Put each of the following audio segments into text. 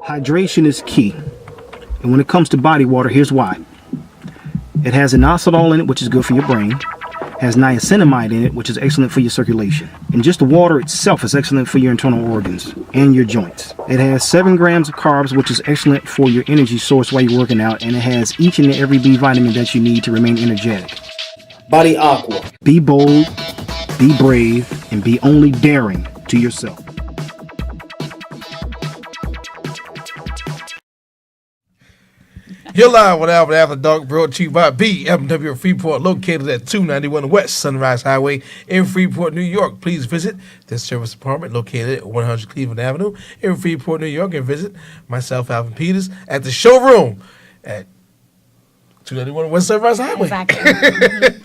Hydration is key. And when it comes to body water, here's why. It has inositol in it, which is good for your brain. Has niacinamide in it, which is excellent for your circulation. And just the water itself is excellent for your internal organs and your joints. It has 7 grams of carbs, which is excellent for your energy source while you're working out. And it has each and every B vitamin that you need to remain energetic. Body Aqua. Be bold, be brave, and be only daring to yourself. You're live with Alvin After Dark, brought to you by BMW Freeport, located at 291 West Sunrise Highway in Freeport, New York. Please visit this service department located at 100 Cleveland Avenue in Freeport, New York, and visit myself, Alvin Peters, at the showroom at 291 West Sunrise Highway. Exactly.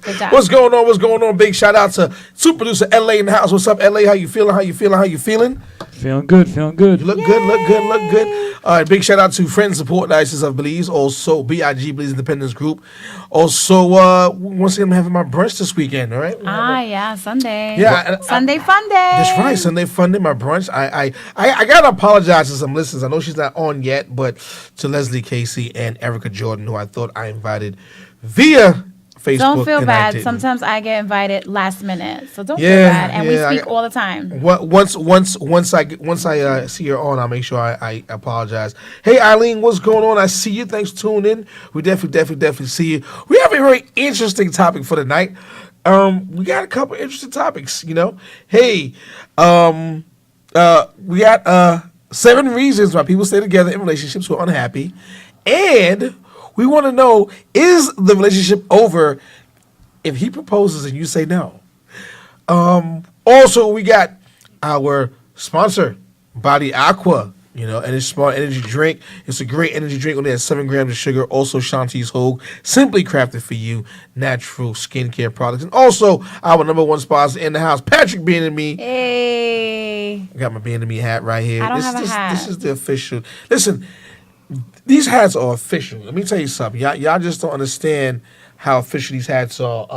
Good job. What's going on? What's going on? Big shout out to super producer LA in the house. What's up, LA? How you feeling? How you feeling? How you feeling? Feeling good, feeling good. You look good, look good, look good. All right, big shout out to Friends Support License of Belize, also BIG Belize Independence Group. Also, once again, I'm having my brunch this weekend, all right? Yeah, Sunday. Yeah. Sunday fun day. That's right, Sunday fun day, my brunch. I gotta apologize to some listeners. I know she's not on yet, but to Leslie Casey and Erica Jordan, who I thought I invited via Facebook. Don't feel and bad. Sometimes I get invited last minute, so don't feel Yeah, bad. And yeah, we speak all the time. Once I see her on, I'll make sure I apologize. Hey Eileen, what's going on? I see you. Thanks for tuning in. We definitely see you. We have a very interesting topic for tonight. We got a couple interesting topics. Hey, we got 7 reasons why people stay together in relationships who are unhappy, and we want to know, is the relationship over if he proposes and you say no? Also, we got our sponsor, Body Aqua, and it's smart energy drink. It's a great energy drink. Only has 7 grams of sugar. Also, Shanti's Hogue, simply crafted for you, natural skincare products. And also, our number 1 sponsor in the house, Patrick Being and Me. Hey. I got my Being and Me hat right here. I don't have a hat. This is the official. Listen, these hats are official. Let me tell you something. Y'all just don't understand how official these hats are.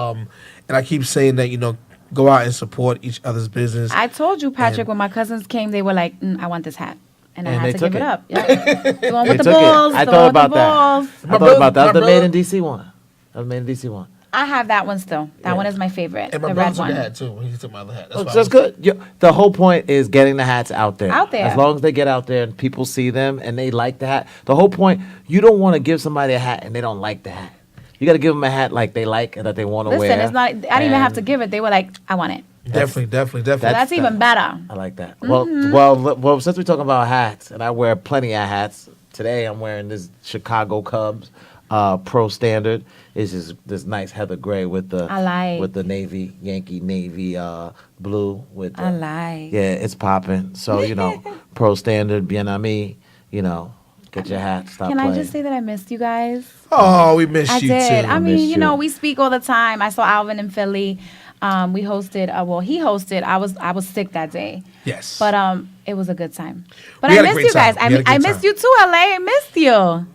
And I keep saying that, go out and support each other's business. I told you, Patrick, when my cousins came, they were like, I want this hat. And I had to give it up. Yep. The one with the balls. I thought about that. That was the Made in DC one. I have that one still. That one is my favorite. And my the brother red took one. the hat, too. He took my other hat. That's good. The whole point is getting the hats out there. Out there. As long as they get out there and people see them and they like the hat. The whole point, you don't want to give somebody a hat and they don't like the hat. You got to give them a hat like they like and that they want to wear. Listen, it's not. I didn't even have to give it. They were like, I want it. Definitely. That's even better. I like that. Mm-hmm. Well, since we're talking about hats, and I wear plenty of hats, today I'm wearing this Chicago Cubs Pro Standard. It's just this nice heather gray with the with the Yankee Navy blue with the, yeah, it's popping. So Pro Standard, bien ami, get your hat. Stop Can playing. I just say that I missed you guys? Oh, we missed you did. too. I mean, you. we speak all the time. I saw Alvin in Philly. We hosted. He hosted. I was sick that day. Yes. But it was a good time. But We I had a missed great you guys. time. We had a I good missed time. you too, LA. I missed you.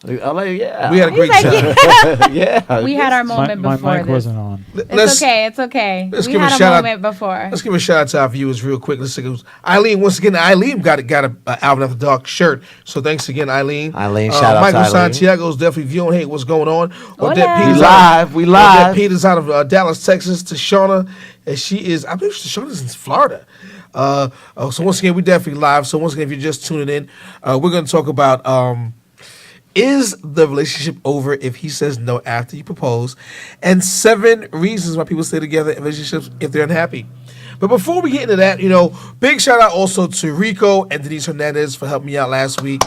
LA, yeah. We had a great He's time. like, yeah. We had our moment my before mic this. wasn't on. It's okay. Let's We give a had a shout out- moment before. Let's give a shout out to our viewers real quick. Let's see. Eileen, once again, Eileen got a Alvin After Dark shirt. So thanks again, Eileen. Shout out Michael to Eileen. Santiago's definitely viewing. Hey, what's going on? Hola. We live. Odette Peters out of Dallas, Texas. To Shauna, and she is, I believe Shauna's in Florida. So once again, we definitely live. So once again, if you're just tuning in, we're going to talk about is the relationship over if he says no after you propose, and 7 reasons why people stay together in relationships if they're unhappy. But before we get into that, big shout out also to Rico and Denise Hernandez for helping me out last week.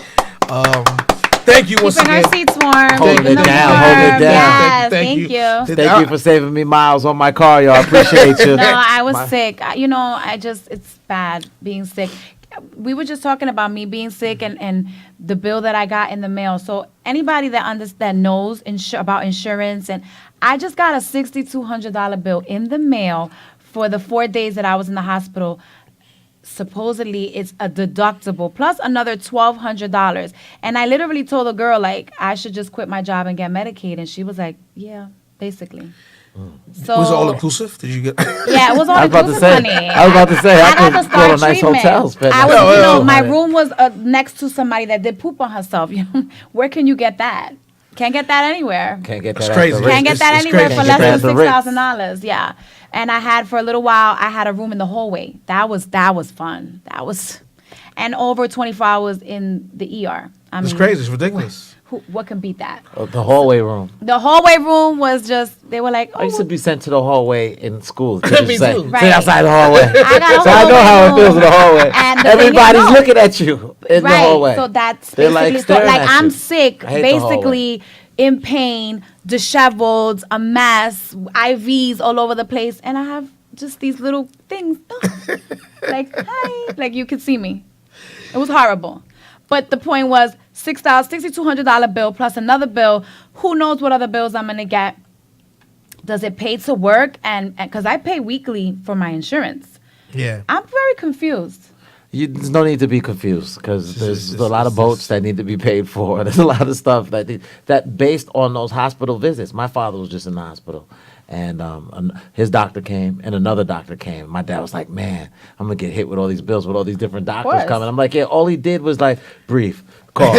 Thank you once Keeping again. our seats warm. Holding keeping it them down, warm. holding it down. Yes, Thank thank you. you. Thank you for saving me miles on my car, y'all. I appreciate you. No, I was sick. It's bad being sick. We were just talking about me being sick and the bill that I got in the mail. So anybody that knows about insurance, and I just got a $6,200 bill in the mail for the 4 days that I was in the hospital. Supposedly it's a deductible plus another $1,200. And I literally told the girl, I should just quit my job and get Medicaid. And she was like, yeah, basically. So Was it all inclusive? Did you get? Yeah, it was all I was about to inclusive, say. honey. I was about to say. I got could the go to star nice treatment. hotels. But I was, No, you know, no, my no. room was next to somebody that did poop on herself. You know, where can you get that? Can't get that anywhere. Can't get That's that. crazy. At the Can't get that It's anywhere crazy. for Can't less get than that at the $6,000. Yeah, and I had for a little while. I had a room in the hallway. That was fun. That was, and over 24 hours in the ER. I It's mean, crazy. It's ridiculous. What can beat that? The hallway room. The hallway room was just. They were like, I used oh, to be sent to the hallway in school. Me too. Right. Sit outside the hallway. I got a So I know hallway how it feels in the room. hallway. And the thing is, Everybody's no. looking at you in the right. hallway. So that's They're basically like so staring like at I'm you. sick, I hate the hallway. basically in pain, disheveled, a mess, IVs all over the place, and I have just these little things. Like, hi. Like you could see me. It was horrible. But the point was $6,200 bill plus another bill. Who knows what other bills I'm gonna get? Does it pay to work? And because I pay weekly for my insurance, Yeah. I'm very confused. There's no need to be confused because there's a lot of it's- boats that need to be paid for. There's a lot of stuff that based on those hospital visits. My father was just in the hospital, and his doctor came, and another doctor came. My dad was like, "Man, I'm gonna get hit with all these bills with all these different doctors course. coming." I'm like, "Yeah, all he did was like breathe, cough,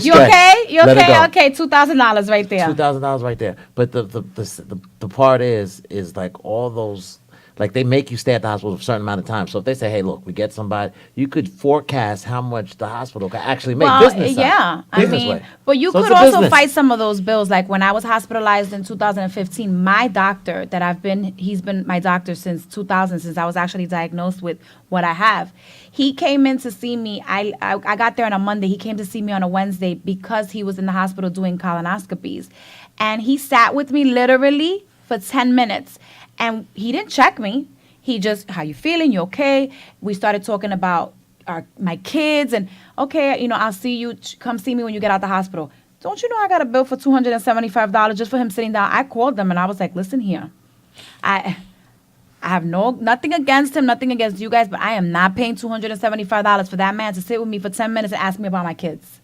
You okay? You let it okay? go. Okay, $2,000 right there. $2,000 right there." But the part is like all those. Like they make you stay at the hospital for a certain amount of time. So if they say, "Hey, look, we get somebody," you could forecast how much the hospital can actually make. Business side. yeah. I Business mean, way. but you So it's could a also business. fight some of those bills. Like when I was hospitalized in 2015, my doctor he's been my doctor since 2000, since I was actually diagnosed with what I have. He came in to see me. I got there on a Monday. He came to see me on a Wednesday because he was in the hospital doing colonoscopies. And he sat with me literally for 10 minutes. And he didn't check me. He just, how you feeling? You okay? We started talking about my kids and, okay, you know, I'll see you. Come see me when you get out the hospital. Don't you know I got a bill for $275 just for him sitting down? I called them and I was like, listen here. I have nothing against him, nothing against you guys, but I am not paying $275 for that man to sit with me for 10 minutes and ask me about my kids.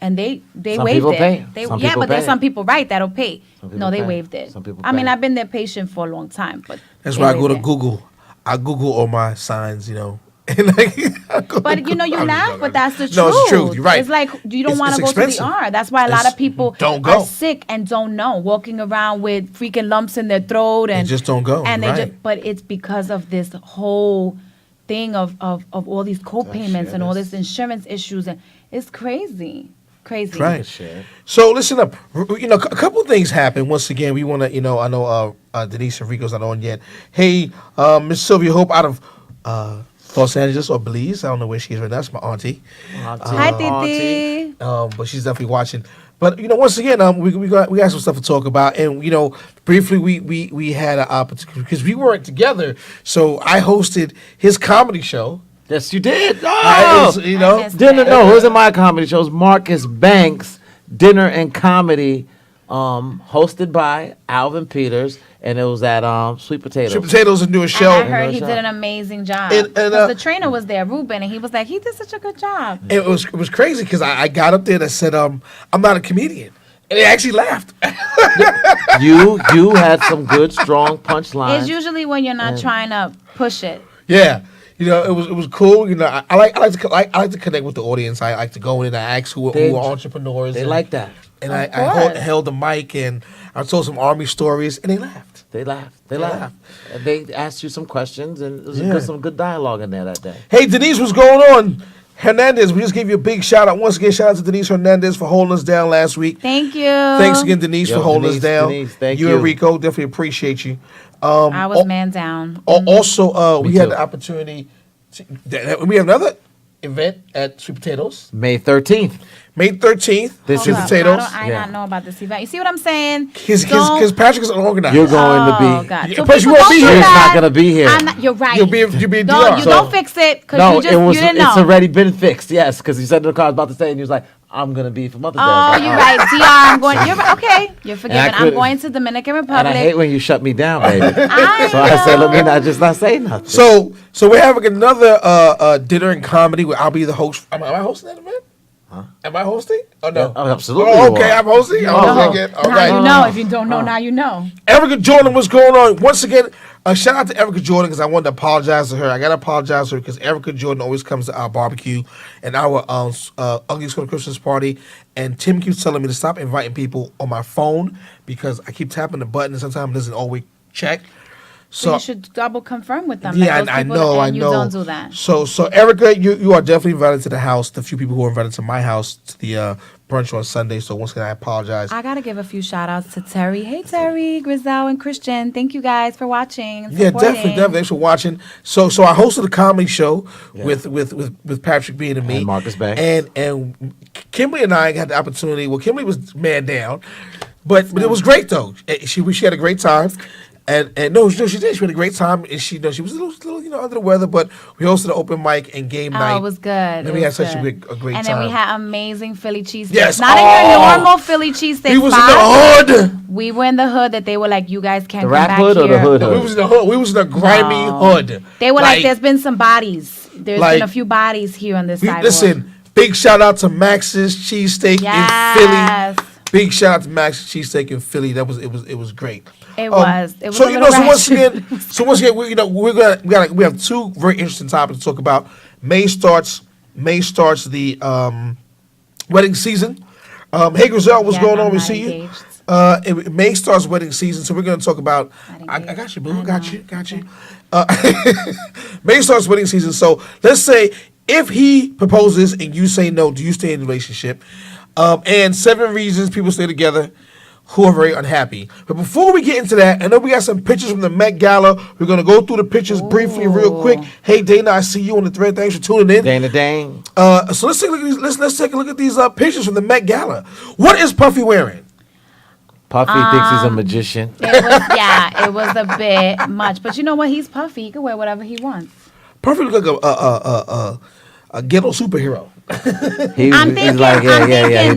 And they Some waived people it. pay. Some people but there's pay. some people that'll pay. Some people No, they pay. waived it. Some people I mean, pay. I've been their patient for a long time, but That's they why I go waived to it. Google. I Google all my signs, you know. And like, I go to But you know, you Google. I'm just laugh, joking. but that's the truth. No, it's the truth. You're right. It's like you don't It's- want to it's go to the expensive. ER. That's why a lot It's- of people don't go. are sick and don't know, walking around with freaking lumps in their throat and just don't go, And they right. just, but it's because of this whole thing of all these co-payments and all this insurance issues, and it's crazy. Crazy. Right. Shit. So listen up. You know, a couple of things happened. Once again, we want to, you know, I know Denise and Rico's not on yet. Hey, Miss Sylvia Hope out of Los Angeles or Belize. I don't know where she is right now. That's my auntie. Hi, Titi. But she's definitely watching. But you know, once again, we got some stuff to talk about, and you know, briefly we had an opportunity because we weren't together. So I hosted his comedy show. Yes, you did. I- Oh, you know, I missed dinner. that. No, it wasn't my comedy shows. Marcus Banks dinner and comedy, hosted by Alvin Peters, and it was at Sweet Potatoes. Sweet Potatoes and do a show. I heard he show. did an amazing job. And, 'Cause the trainer was there, Ruben, and he was like, he did such a good job. It was crazy because I got up there and I said, I'm not a comedian. And they actually laughed. You had some good, strong punchlines. It's usually when you're not trying to push it. Yeah. You know, it was cool. You know, I like to connect with the audience. I like to go in and I ask who are entrepreneurs. They and, like that. And Of I course. held the mic and I told some army stories and they laughed. They laughed. They They laughed. laughed. And they asked you some questions, and it was Yeah. some good dialogue in there that day. Hey, Denise, what's going on? Hernandez, we just gave you a big shout out. Once again, shout out to Denise Hernandez for holding us down last week. Thank you. Thanks again, Denise, Yo, for holding Denise, us down. Denise, thank you you. and Rico, definitely appreciate you. I was man down. Also, we Me had too. the opportunity. We have another event at Sweet Potatoes, May 13th. May 13th. This Sweet is- Potatoes. I Yeah. not know about this event. You see what I'm saying? Because Don't- Patrick is unorganized. You're going to Oh, be. God. Yeah, So plus you people won't be don't here. do She's that. not gonna be here. You're right. You'll be in DR. Don't, you So- don't fix it because No, you didn't know. it's already been fixed. Yes, because you said in the car I was about to say, and you was like, "I'm gonna be for Mother's Day." I Oh, was like, you're right. DR, I'm going. You're right. Okay. You're forgiven. I'm couldn't- going to Dominican And Republic. I hate when you shut me down, baby. I So I said, let me know. not say nothing. So we're having another dinner and comedy where I'll be the host. Am I hosting that event? Am I hosting? Oh no, Oh, absolutely. Oh, you okay, are. I'm hosting. I'm hosting again. All Now right. you know. If you don't know, now you know. Erica Jordan, what's going on? Once again, shout out to Erica Jordan because I wanted to apologize to her. I got to apologize to her because Erica Jordan always comes to our barbecue and our Ugly School Christmas party. And Tim keeps telling me to stop inviting people on my phone because I keep tapping the button and sometimes it doesn't always check. So you should double confirm with them. Yeah, that those I people know, and I you know. don't do that. So Erica, you are definitely invited to the house. The few people who are invited to my house to the brunch on Sunday. So once again, I apologize. I gotta give a few shout outs to Terry. Hey Terry, Grizel, and Christian. Thank you guys for watching. And Yeah, supporting. definitely. Thanks for watching. So I hosted a comedy show with Patrick Bean and me, And Marcus Banks. and Kimberly and I had the opportunity. Well, Kimberly was man down, but it was great though. She had a great time. And no, she did. She had a great time, and she was a little under the weather. But we hosted an open mic and game night. Oh, it was good. And we had such a great time. And then we had amazing Philly cheesesteaks. Yes. Not in your normal Philly cheesesteak We was spot. in the hood. We were in the hood that they were like, you guys can't The come rap back hood here. or the hood No, we was in the hood. We was in the grimy hood. They were like, there's been some bodies. There's like- been a few bodies here on this side. Listen, big shout out to Max's Cheesesteak Yes. in Philly. Big shout out to Max's Cheesesteak in Philly. It was great. It was. It was So a you little know, so ratchet. once again, we have two very interesting topics to talk about. May starts the wedding season. Hey Grizel, what's Yeah, going on? I'm We not see engaged. you. May starts wedding season, so we're going to talk about. I Not got you, engaged. boo. I Got know. you. May starts wedding season. So let's say if he proposes and you say no, do you stay in the relationship? And 7 reasons people stay together who are very unhappy. But before we get into that, I know we got some pictures from the Met Gala. We're going to go through the pictures briefly, real quick. Hey, Dana, I see you on the thread. Thanks for tuning in. Dang. So let's take a look at these. Let's take a look at these pictures from the Met Gala. What is Puffy wearing? Puffy thinks he's a magician. It was a bit much. But you know what? He's Puffy. He can wear whatever he wants. Puffy looks like a ghetto superhero. I'm thinking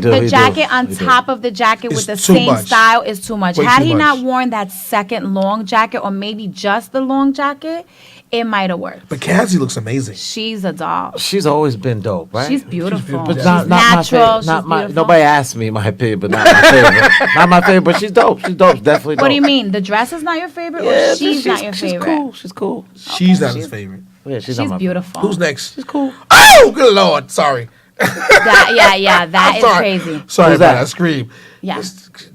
the jacket on top of the jacket with the same style is too much. Had he not worn that second long jacket or maybe just the long jacket, it might have worked. But Cassie looks amazing. She's a doll. She's always been dope, right? She's beautiful. But She's not natural. my She's nobody asked me my opinion, but not my favorite. Not my favorite, but she's dope. She's dope. Definitely dope. What do you mean? The dress is not your favorite, or she's not your favorite? She's cool. She's not his favorite. Yeah, she's She's beautiful. Who's next? She's cool. Oh, good Lord. Sorry. That is crazy. Sorry Who's about that? that scream. Yeah.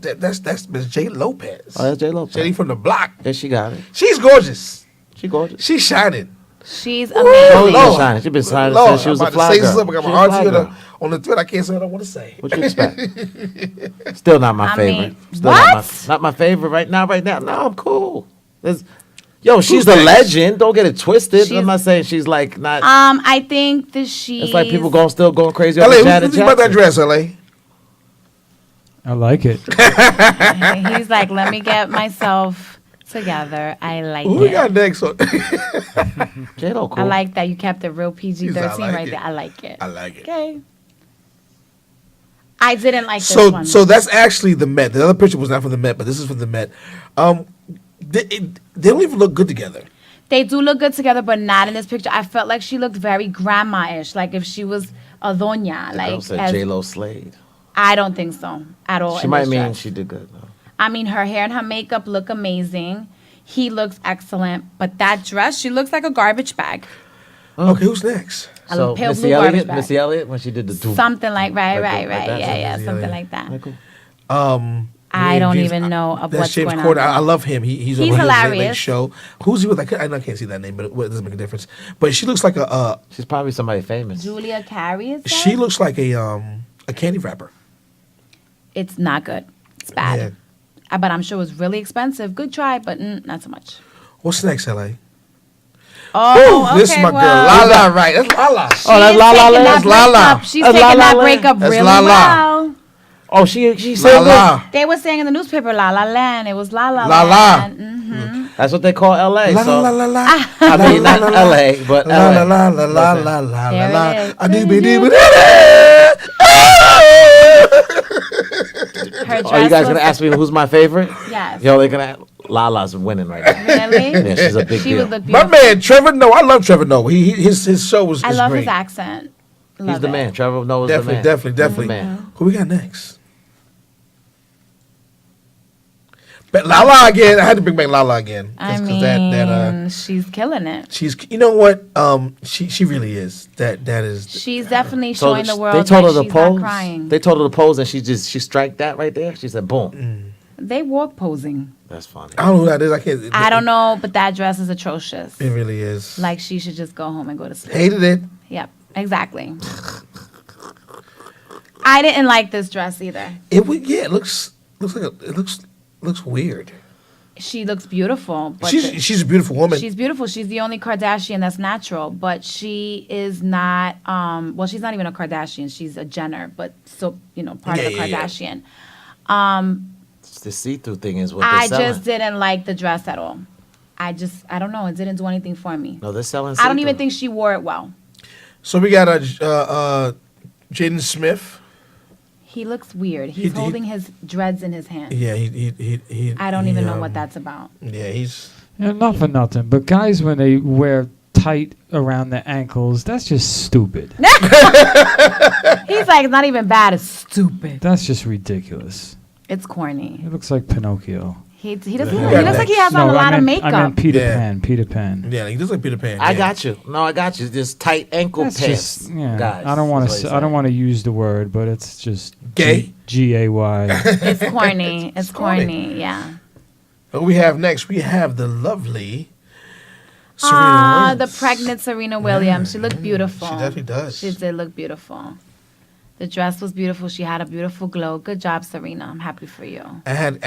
That's Miss J. Lopez. Oh, that's J Lo. Jenny from the block. Yeah, she got it. She's gorgeous. She gorgeous. She's shining. She's Oh, amazing. Lord. Shining. She been shining Lord, since she was I'm a about fly to say girl. something. I got She my was a fly auntie girl. on the thread. I can't say what I want to say. What you expect? Still not my I favorite. mean, Still what? not my favorite right now. No, I'm cool. She's Who's a next? legend. Don't get it twisted. I'm not saying she's like not. I think that she's. It's like people still going crazy LA, over what Janet do you think about that Jackson. dress, LA? I like it. He's like, let me get myself together. I like Who we it. got next? J-Lo cool. I like that you kept it real PG-13 I like right it. there. I like it. I like it. Okay. I didn't like this So one. that's actually the Met. The other picture was not from the Met, but this is from the Met. They don't even look good together. They do look good together, but not in this picture. I felt like she looked very grandma-ish, like if she was a doña. The Like girl said as- J-Lo slayed. I don't think so at all. She in might this mean dress. she did good. Though. I mean, her hair and her makeup look amazing. He looks excellent, but that dress, she looks like a garbage bag. Okay, who's next? A So pale Missy blue garbage Elliott, bag. Missy Elliott when she did the doom. Something like right, that. yeah, Missy something Elliott. like that. Okay, cool. I don't James- even know of That's what's James going Corden. on. I love him. He's on He's his Late Late hilarious. show. Who's he with? I can't see that name, but it doesn't make a difference. But she looks like She's probably somebody famous. Julia Carey is she that? looks like a candy wrapper. It's not good. It's bad. But I'm sure it's really expensive. Good try, but not so much. What's next, LA? Oh, okay, this is my girl, Lala. Right, that's Lala. She's Oh, that's Lala taking Land. that That's Lala. breakup. She's That's taking Lala that Land. breakup That's really Lala. well. Oh, she said that. Lala. They were saying in the newspaper, La La Land. It was La La La La. Land. Mm-hmm. That's what they call L.A. La so la la la. I mean, not L.A., but La la L.A. la la la la la There la. it is. I do be Her dress Are you guys was- gonna ask me who's my favorite? Yes. Yo, they're gonna. Lala's winning right now. Really? Yeah, she's a big She deal. would look My beautiful. man Trevor Noah. I love Trevor Noah. His show was I love great. his accent. He's the man. Trevor Noah's Definitely, the man. definitely. Man. Who we got next? But Lala again. I had to bring back Lala again. I mean, she's killing it. She's, you know what? She really is. That is. She's definitely showing the world they told her that to she's pose. not crying. They told her to pose, and she striked that right there. She said, "Boom." They walk posing. That's funny. I don't know who that is. I can't. I don't know, but that dress is atrocious. It really is. Like she should just go home and go to sleep. Hated it. Yep, exactly. I didn't like this dress either. It would. Yeah, it looks weird. She looks beautiful, but She's a beautiful woman. she's beautiful. She's the only Kardashian that's natural, but she is not. Well, she's not even a Kardashian. She's a Jenner, but so part of the Kardashian. It's the see-through thing is what they're I selling. just didn't like the dress at all. I don't know. It didn't do anything for me. No, they're selling. I don't even see-through. think she wore it well. So we got Jaden Smith. He looks weird. He's holding his dreads in his hand. Yeah, he I don't even know what that's about. Yeah, he's. Yeah, not for nothing, but guys, when they wear tight around their ankles, that's just stupid. He's like, it's not even bad. It's stupid. That's just ridiculous. It's corny. It looks like Pinocchio. He doesn't. Yeah. He looks like he has on a lot of makeup. I meant Peter Yeah. Pan. Peter Pan. Yeah, he looks like Peter Pan. I yeah. got you. No, I got you. Just tight ankle That's pants, just yeah. guys. I don't want That's what to. he I don't said. want to use the word, but it's just Gay? Gay. It's corny. It's corny. corny. Yeah. What we have next? We have the lovely Serena Williams. The pregnant Serena Williams. She looked beautiful. She definitely does. She did look beautiful. The dress was beautiful. She had a beautiful glow. Good job, Serena. I'm happy for you. I had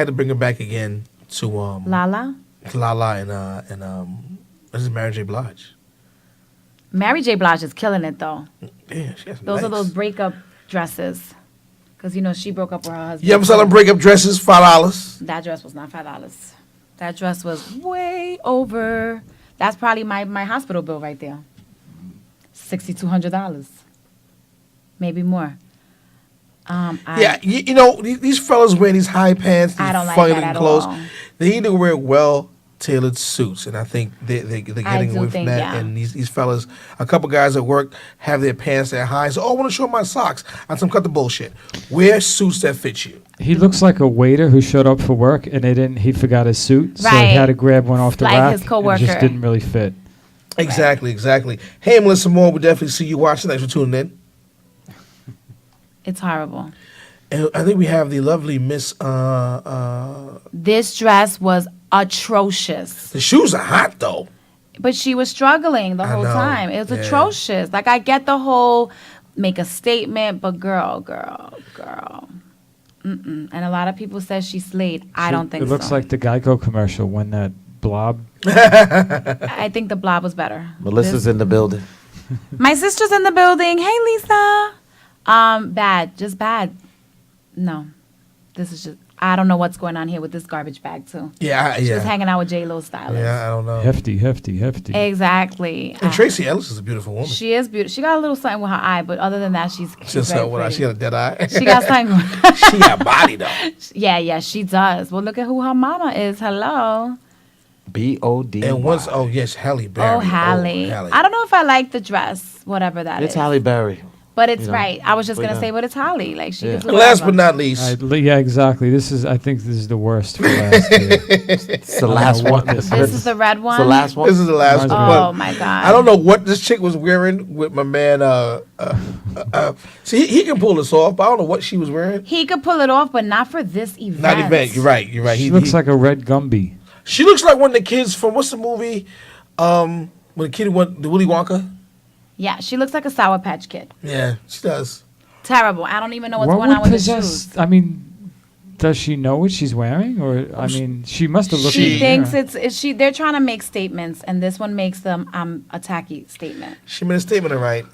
to bring her back again to Lala? Lala and this is Mary J. Blige. Mary J. Blige is killing it, though. Yeah, she has Those nice. are those breakup dresses. Because, she broke up with her husband. You ever selling breakup dresses? $5. That dress was not $5. That dress was way over. That's probably my hospital bill right there. $6,200. Maybe more. Yeah, these fellas wearing these high pants, these I don't like funny that at clothes. all. They need to wear well-tailored suits, and I think they're getting away from that. yeah. And these fellas, a couple guys at work have their pants that high. So, I want to show my socks. Cut the bullshit. Wear suits that fit you. He looks like a waiter who showed up for work and he forgot his suit, so he Right. had to grab one off the Like rack. his and it coworker. just didn't really fit. Exactly. Hey, Melissa Moore, we definitely see you watching. Thanks for tuning in. It's horrible. And I think we have the lovely Miss. This dress was atrocious. The shoes are hot though. But she was struggling the whole know, time. It was yeah. atrocious. Like, I get the whole make a statement, but girl. And a lot of people said she slayed. I don't think so. It looks like the Geico commercial when that blob. I think the blob was better. Melissa's in the building. My sister's in the building. Hey, Lisa. Bad. Just bad. No. This is just, I don't know what's going on here with this garbage bag, too. Yeah, She was yeah. hanging out with J-Lo stylist. Yeah, I don't know. Hefty. Exactly. And Tracy Ellis is a beautiful woman. She is beautiful. She got a little something with her eye, but other than that, she's Just very what she pretty. got a dead eye. She got something. She got body though. Yeah, she does. Well, look at who her mama is. Hello. B-O-D. And once, yes, Halle Berry. Oh, Halle. Halle. I don't know if I like the dress, whatever that is. It's Halle Berry. But it's You know, right. I was just but going to yeah. say, but it's Halle. Like, she Yeah. can do And last whatever. but not least, Yeah, exactly. I think this is the worst for last year. It's the last one. This is the red one? It's the last one. this is the last one. Oh, But my God. I don't know what this chick was wearing with my man. See, he can pull this off, but I don't know what she was wearing. He could pull it off, but not for this event. Not event. You're right. She looks like a red Gumby. She looks like one of the kids from what's the movie? When the kid went the Willy Wonka. Yeah, she looks like a Sour Patch Kid. Yeah, she does. Terrible. I don't even know what's What going would on with the possess? shoes. I mean, does she know what she's wearing, or I mean, she must have looked. in She the thinks mirror. it's she. They're trying to make statements, and this one makes them a tacky statement. She made a statement, all right.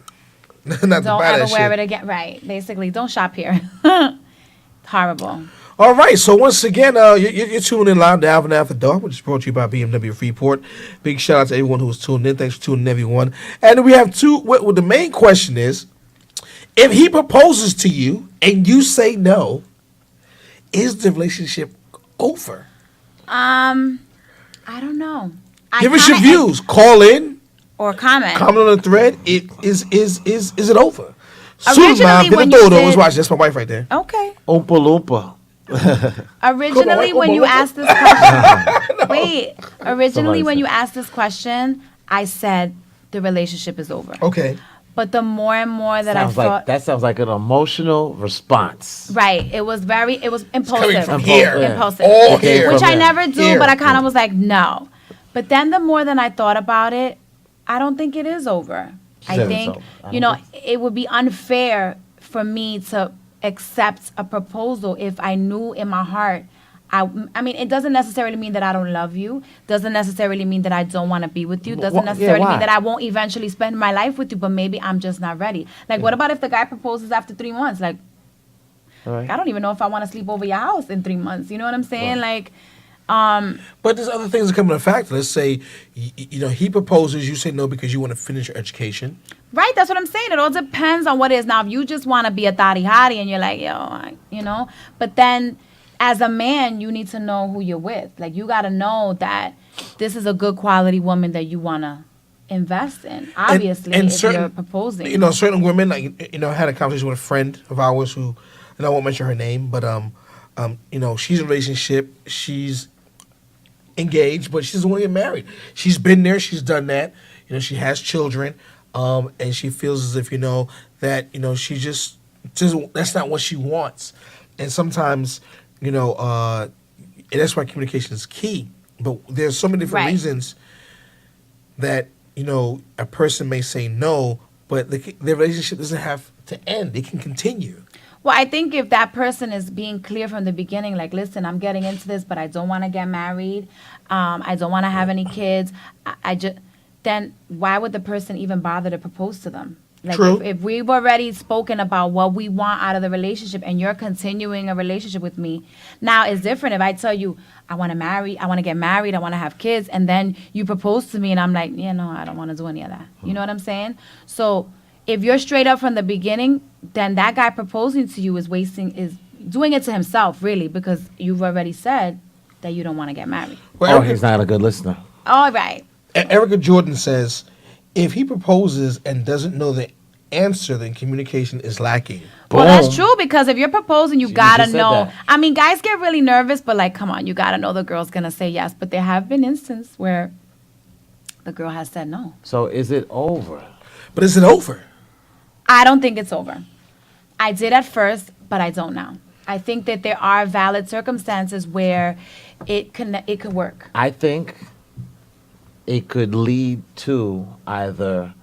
Not to Don't buy ever that wear shit. it again. Right. Basically, don't shop here. Horrible. All right, so once again, you're tuning in live to Alvin After Dark, which is brought to you by BMW Freeport. Big shout out to everyone who was tuned in. Thanks for tuning in, everyone. And we have two. What the main question is, if he proposes to you and you say no, is the relationship over? I don't know. Give us your views. Call in. or comment. Comment on the thread. Is it over? Originally, Suleiman when you Pinatodo was said- watching. That's my wife right there. Okay. Oompa Loompa. Originally, Come on, when you come on. asked this question, wait. Originally, Somebody when said. you asked this question, I said the relationship is over. Okay. But the more and more that I thought, That sounds like an emotional response. right, it was Coming impulsive. from here. Impulsive. All Okay, here. Which from I there. never do, Here. but I kind of was like, no. But then the more that I thought about it, I don't think it is over. I Said think, so. I you don't know, it would be unfair for me to accept a proposal if I knew in my heart. I mean, it doesn't necessarily mean that I don't love you. Doesn't necessarily mean that I don't want to be with you. Doesn't Wh- yeah, necessarily why? mean that I won't eventually spend my life with you. But maybe I'm just not ready. Like, what about if the guy proposes after 3 months? Like, All right. I don't even know if I want to sleep over your house in 3 months. You know what I'm saying? Right. Like, But there's other things that come into factor. Let's say, he proposes, you say no because you want to finish your education. right, that's what I'm saying. It all depends on what it is. Now, if you just want to be a thotty hottie and you're like, you know, but then as a man, you need to know who you're with. Like, you got to know that this is a good quality woman that you want to invest in, obviously, if you're proposing. You know, certain women, like, I had a conversation with a friend of ours who, and I won't mention her name, but, she's in a relationship. She's engaged, but she doesn't want to get married. She's been there. She's done that. She has children. And she feels as if, that, she just doesn't, that's not what she wants. And sometimes, and that's why communication is key. But there's so many different Right. reasons that, a person may say no, but the relationship doesn't have to end. It can continue. Well, I think if that person is being clear from the beginning, like, listen, I'm getting into this, but I don't want to get married. I don't want to have any kids. Then why would the person even bother to propose to them? Like, True. if we've already spoken about what we want out of the relationship and you're continuing a relationship with me, now it's different if I tell you, I want to get married, I want to have kids, and then you propose to me and I'm like, no, I don't want to do any of that. You know what I'm saying? So if you're straight up from the beginning, then that guy proposing to you is doing it to himself, really, because you've already said that you don't want to get married. Well, He's not a good listener. All right. Erica Jordan says, if he proposes and doesn't know the answer, then communication is lacking. Well, that's Boom. true because if you're proposing, you She gotta just said know. that. I mean, guys get really nervous, but like, come on, you gotta know the girl's gonna say yes. But there have been instances where the girl has said no. So is it over? But is it over? I don't think it's over. I did at first, but I don't now. I think that there are valid circumstances where it could work. I think it could lead to either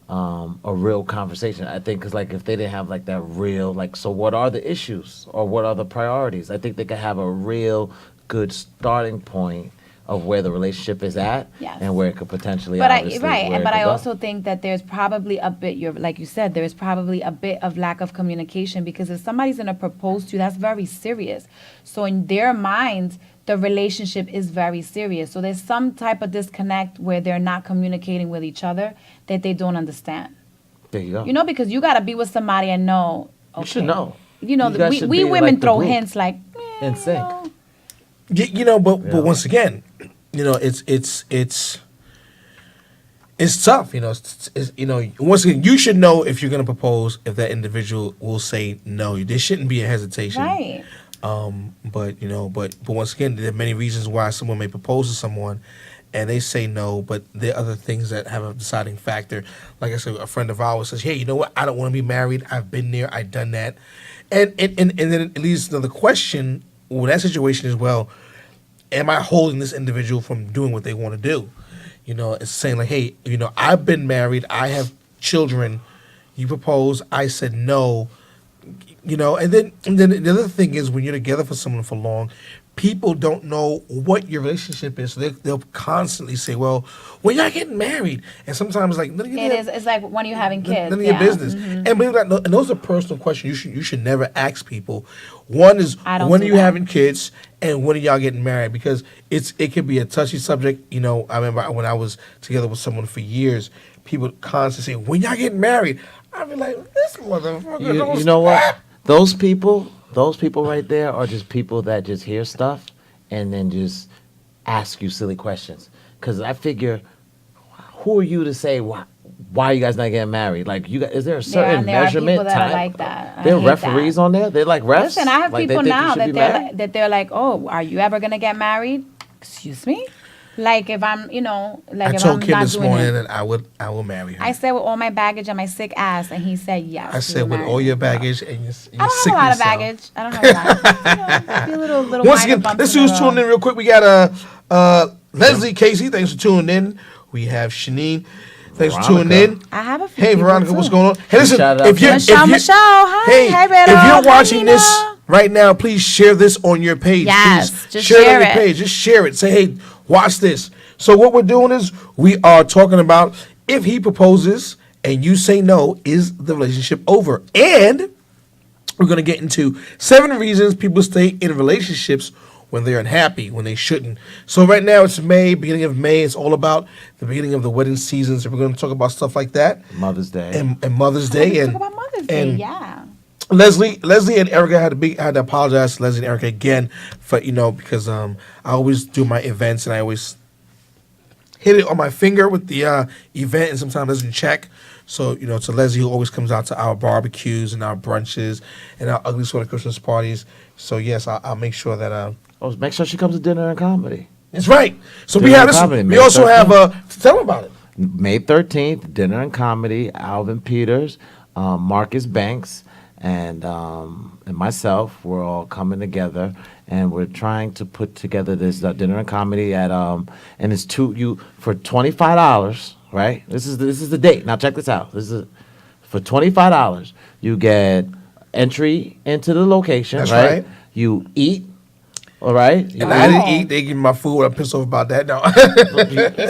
a real conversation. I think because, like, if they didn't have like that real, like, so what are the issues or what are the priorities? I think they could have a real good starting point of where the relationship is at. Yes. And where it could potentially. But obviously, where it but could I go. also think that there's probably a bit, like you said, there's probably a bit of lack of communication because if somebody's gonna propose to you, that's very serious. So in their minds, the relationship is very serious. So there's some type of disconnect where they're not communicating with each other that they don't understand. There you go. You know, because you gotta be with somebody and know. Okay. You should know. You know, You guys we should be women like the throw group. hints like In sync. know. But Yeah. once again, it's tough. Once again, you should know if you're going to propose if that individual will say no. There shouldn't be a hesitation. Right. But once again, there are many reasons why someone may propose to someone and they say no, but there are other things that have a deciding factor. Like I said, a friend of ours says, hey, you know what? I don't want to be married. I've been there. I've done that. And then it leads to the question, with that situation as well, am I holding this individual from doing what they want to do? It's saying like, hey, I've been married. I have children. You propose. I said no. And then the other thing is when you're together for someone for long, people don't know what your relationship is. So they'll constantly say, well, when y'all getting married? And sometimes like, none of your It's like when you're having kids. none of your business. And believe it or not, and those are personal questions you should never ask people. One is, I don't when do are you that. having kids? And when are y'all getting married? Because it could be a touchy subject. I remember when I was together with someone for years, people constantly say, when y'all getting married? I'd be like, this motherfucker don't You know what? stop. Those people right there are just people that just hear stuff and then just ask you silly questions. Because I figure, who are you to say why you guys not getting married? Like, is there a certain there measurement are people that time? are like that. There are referees on there. They're like refs. Listen, I have like, people now that they're like, oh, are you ever gonna get married? Excuse me. Like if I'm, like I if told I'm Kim not this doing morning it. that I will marry her. I said with all my baggage and my sick ass, and he said yes. I said with all your baggage and your I don't have sickness a lot of self. baggage. I don't have a lot. A little Once minor again, bumps let's in do the this road. tuning in real quick. We got Leslie Casey. Thanks for tuning in. We have Shanine. Thanks for tuning in. I have a few Hey, people, Veronica, too. what's going on? Hey, listen, Shout out if to you're, Michelle, hi. hey, Hi, Beto. if you're Hi, watching this Nina. right now, please share this on your page. Yes, Please just share it on share your it. page. Just share it. Say, hey, watch this. So what we're doing is we are talking about if he proposes and you say no, is the relationship over? And we're going to get into 7 reasons people stay in relationships when they're unhappy, when they shouldn't. So right now it's May, beginning of May. It's all about the beginning of the wedding season. So we're going to talk about stuff like that. Mother's Day. And Mother's Day. Talk And about Mother's Day, and yeah. Leslie and Erica had to apologize to Leslie and Erica again for, because I always do my events and I always hit it on my finger with the event and sometimes doesn't check. So, to Leslie, who always comes out to our barbecues and our brunches and our ugly sort of Christmas parties. So, yes, I'll make sure that... Make sure she comes to dinner and comedy. That's right. So Dinner we have and this. comedy, We May also 13th. have... tell them about it. May 13th, dinner and comedy. Alvin Peters, Marcus Banks, and myself. We're all coming together, and we're trying to put together this dinner and comedy at and it's for $25. Right. This is the date. Now check this out. For $25. You get entry into the location. That's right. You eat. All right. And I didn't eat. They give me my food. I'm pissed off about that. No.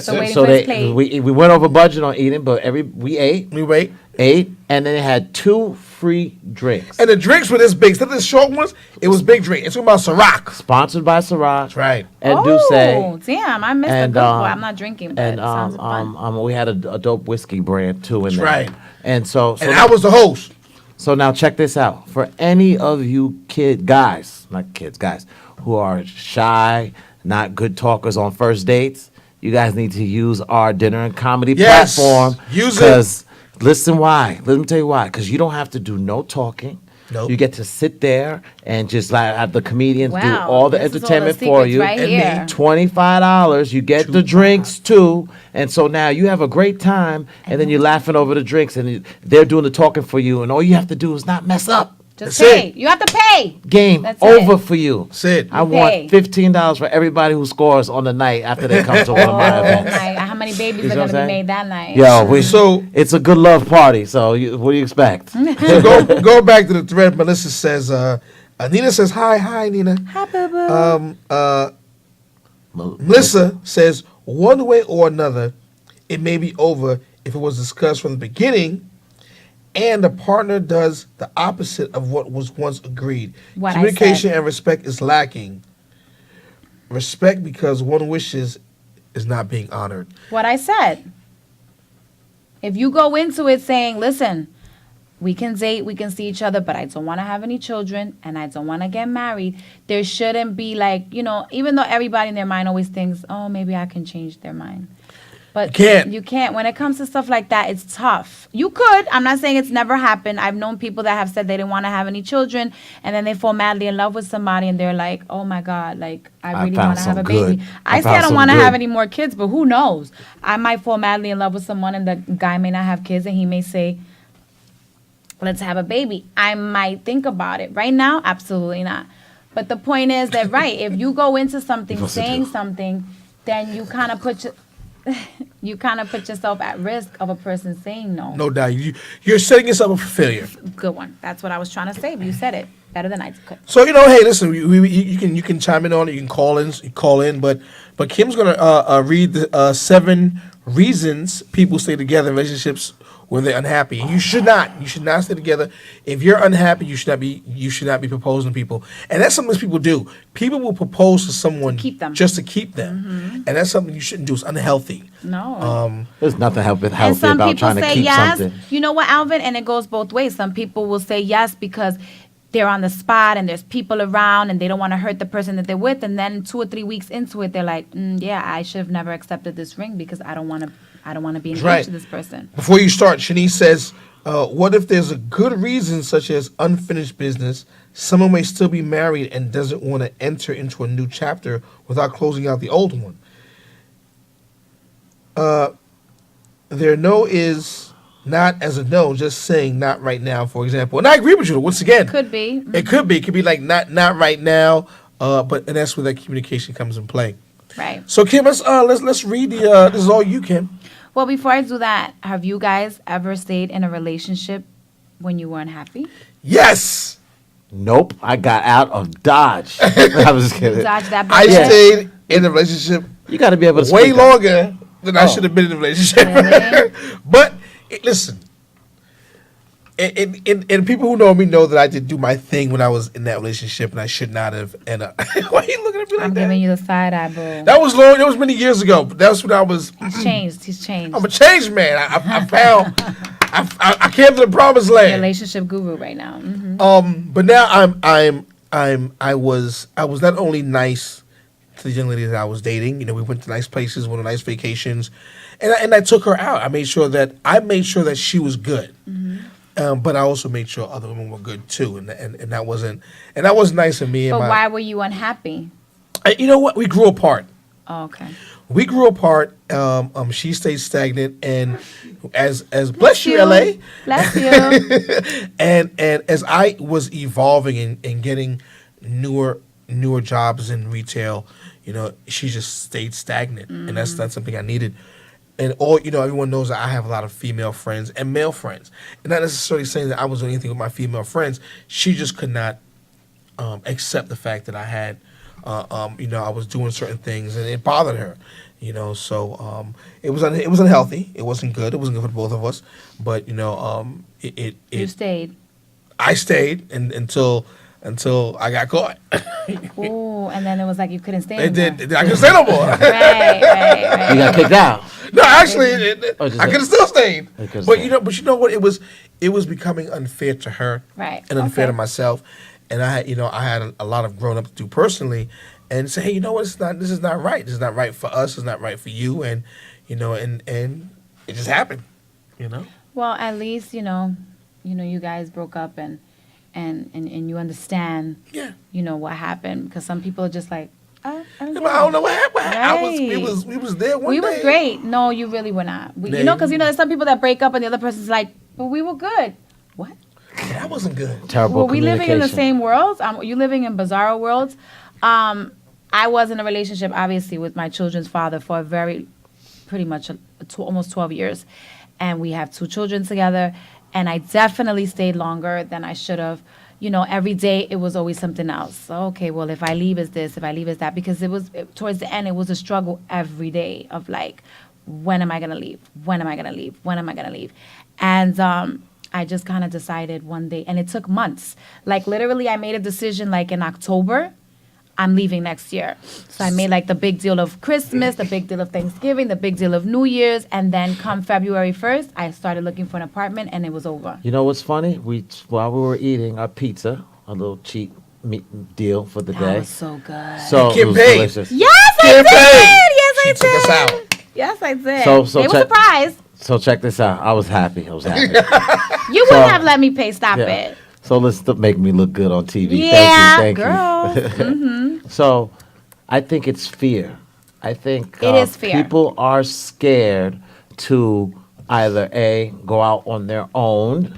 So waiting for his plate. we went over budget on eating, but we ate. We wait. Ate, and then it had 2 free drinks. And the drinks were this big. Instead of the short ones, it was big drink. It's talking about Ciroc. Sponsored by Ciroc. That's right. And Oh, Douce. damn, I missed a And, good boy. I'm not drinking, but And it sounds fun. we had a dope whiskey brand too in That's there. right. And so And I was the host. So now check this out. For any of you guys, who are shy, not good talkers on first dates, you guys need to use our dinner and comedy Yes, platform. use it. Because listen why. Let me tell you why. Because you don't have to do no talking. Nope. You get to sit there and just have the comedians do Wow, all the this is all the entertainment for secrets you. right And here. me. $25. You get the drinks too, and so now you have a great time, and then you're laughing over the drinks, and they're doing the talking for you, and all you have to do is not mess up. Just That's pay. it. You have to pay. Game That's over it. for you. That's it. I pay. want $15 for everybody who scores on the night after they come to one of my Oh events. my! How many babies You are see what gonna I'm be saying? made that night? Yo, So- it's a good love party. So what do you expect? So go back to the thread. Melissa says, Nina says, hi, Nina. Hi, boo boo. Melissa says, one way or another, it may be over if it was discussed from the beginning and the partner does the opposite of what was once agreed. What I Communication said. and respect is lacking. Respect because one wishes is not being honored. What I said. If you go into it saying, listen, we can date, we can see each other, but I don't want to have any children and I don't want to get married, there shouldn't be like, even though everybody in their mind always thinks, oh, maybe I can change their mind. But you can't. When it comes to stuff like that, it's tough. You could. I'm not saying it's never happened. I've known people that have said they didn't want to have any children, and then they fall madly in love with somebody, and they're like, "Oh my God, like I really found want to have a some baby." good. I I say I found don't some want to good. have any more kids, but who knows? I might fall madly in love with someone, and the guy may not have kids, and he may say, "Let's have a baby." I might think about it. Right now, absolutely not. But the point is that if you go into something saying something, then you kind of put yourself at risk of a person saying no. No doubt. You're setting yourself up for failure. Good one. That's what I was trying to say. But you said it better than I could. So hey, listen, you can chime in on it. You can call in, but Kim's gonna read the 7 reasons people stay together in relationships when they're unhappy. And you should not stay together if you're unhappy. You should not be proposing to people, and that's something people do. People will propose to someone keep them. just to keep them, and that's something you shouldn't do. It's unhealthy. No. There's nothing healthy And some about people trying to say keep yes. something. You know what, Alvin? And it goes both ways. Some people will say yes because they're on the spot and there's people around and they don't want to hurt the person that they're with, and then 2 or 3 weeks into it, they're like, yeah, I should have never accepted this ring because I don't want to be engaged to this person. Before you start, Shanice says, what if there's a good reason, such as unfinished business? Someone may still be married and doesn't want to enter into a new chapter without closing out the old one. Their no is not as a no, just saying not right now, for example. And I agree with you. Once again, Could be. it could be. It could be like not right now. And that's where that communication comes in play. Right. So Kim, let's read the. This is all you, Kim. Well, before I do that, have you guys ever stayed in a relationship when you weren't happy? Yes. Nope, I got out of Dodge. I was just kidding. Dodge that I bullet? stayed in a relationship You got to be able to way speak up. longer than I should have been in a relationship. Really? But listen, and people who know me know that I did do my thing when I was in that relationship, and I should not have. And why are you looking at me like I'm that? giving you the side eye, boo. That was long. That was many years ago. But that's when I was. He's changed. He's changed. I'm a changed man. I found. I came to the promised land. Relationship guru right now. Mm-hmm. But now I was not only nice to the young lady that I was dating. You know, we went to nice places, went on nice vacations, and I took her out. I made sure that she was good. But I also made sure other women were good too, and that wasn't nice of me. But why were you unhappy? You know what? We grew apart. Oh, okay. We grew apart. She stayed stagnant, and as bless you, LA. Bless you. and as I was evolving and getting newer jobs in retail, you know, she just stayed stagnant, and that's something I needed. And everyone knows that I have a lot of female friends and male friends, and not necessarily saying that I was doing anything with my female friends. She just could not accept the fact that I had, I was doing certain things, and it bothered her. So it was unhealthy. It wasn't good. It wasn't good for both of us. But You stayed. I stayed until I got caught. Ooh, and then it was like you couldn't stay I anymore. couldn't stay no more. Right. You got kicked out. No, actually, just I could have still stayed. could've But stayed. you know what? It was becoming unfair to her, Right. and unfair Okay. to myself. And I had a lot of grown up to do personally, and say, hey, you know what? This is not right. This is not right for us. It's not right for you. And and it just happened. Well, at least you guys broke up and you understand. Yeah. What happened, because some people are just like, I don't But know. I don't know what happened. Right. We was there one We day. was great. No, you really were not. Yeah, Because there's some people that break up and the other person's like, but we were good. What? Yeah, that wasn't good. Terrible Were we living in the communication. same worlds? You living in bizarro worlds? I was in a relationship, obviously, with my children's father for pretty much almost 12 years. And we have 2 children together. And I definitely stayed longer than I should have. Every day it was always something else. So, okay, well, if I leave, is this. If I leave, is that. Because towards the end, it was a struggle every day of like, when am I going to leave? When am I going to leave? When am I going to leave? And I just kind of decided one day, and it took months. Like literally, I made a decision like in October, I'm leaving next year. So I made like the big deal of Christmas, the big deal of Thanksgiving, the big deal of New Year's, and then come February 1st, I started looking for an apartment, and it was over. You know what's funny? While we were eating our pizza, a little cheap meat deal for the That day. was so good. So Kim it was paid. delicious. Yes, I Kim did. paid. Yes, She I took us did. out. Yes, I did. So they were check- surprised. So check this out. I was happy. You wouldn't So- have let me pay. Stop Yeah. it. So let's make me look good on TV. Yeah, Thank you. girls. So I think it's fear. I think It is fear. people are scared to either A, go out on their own,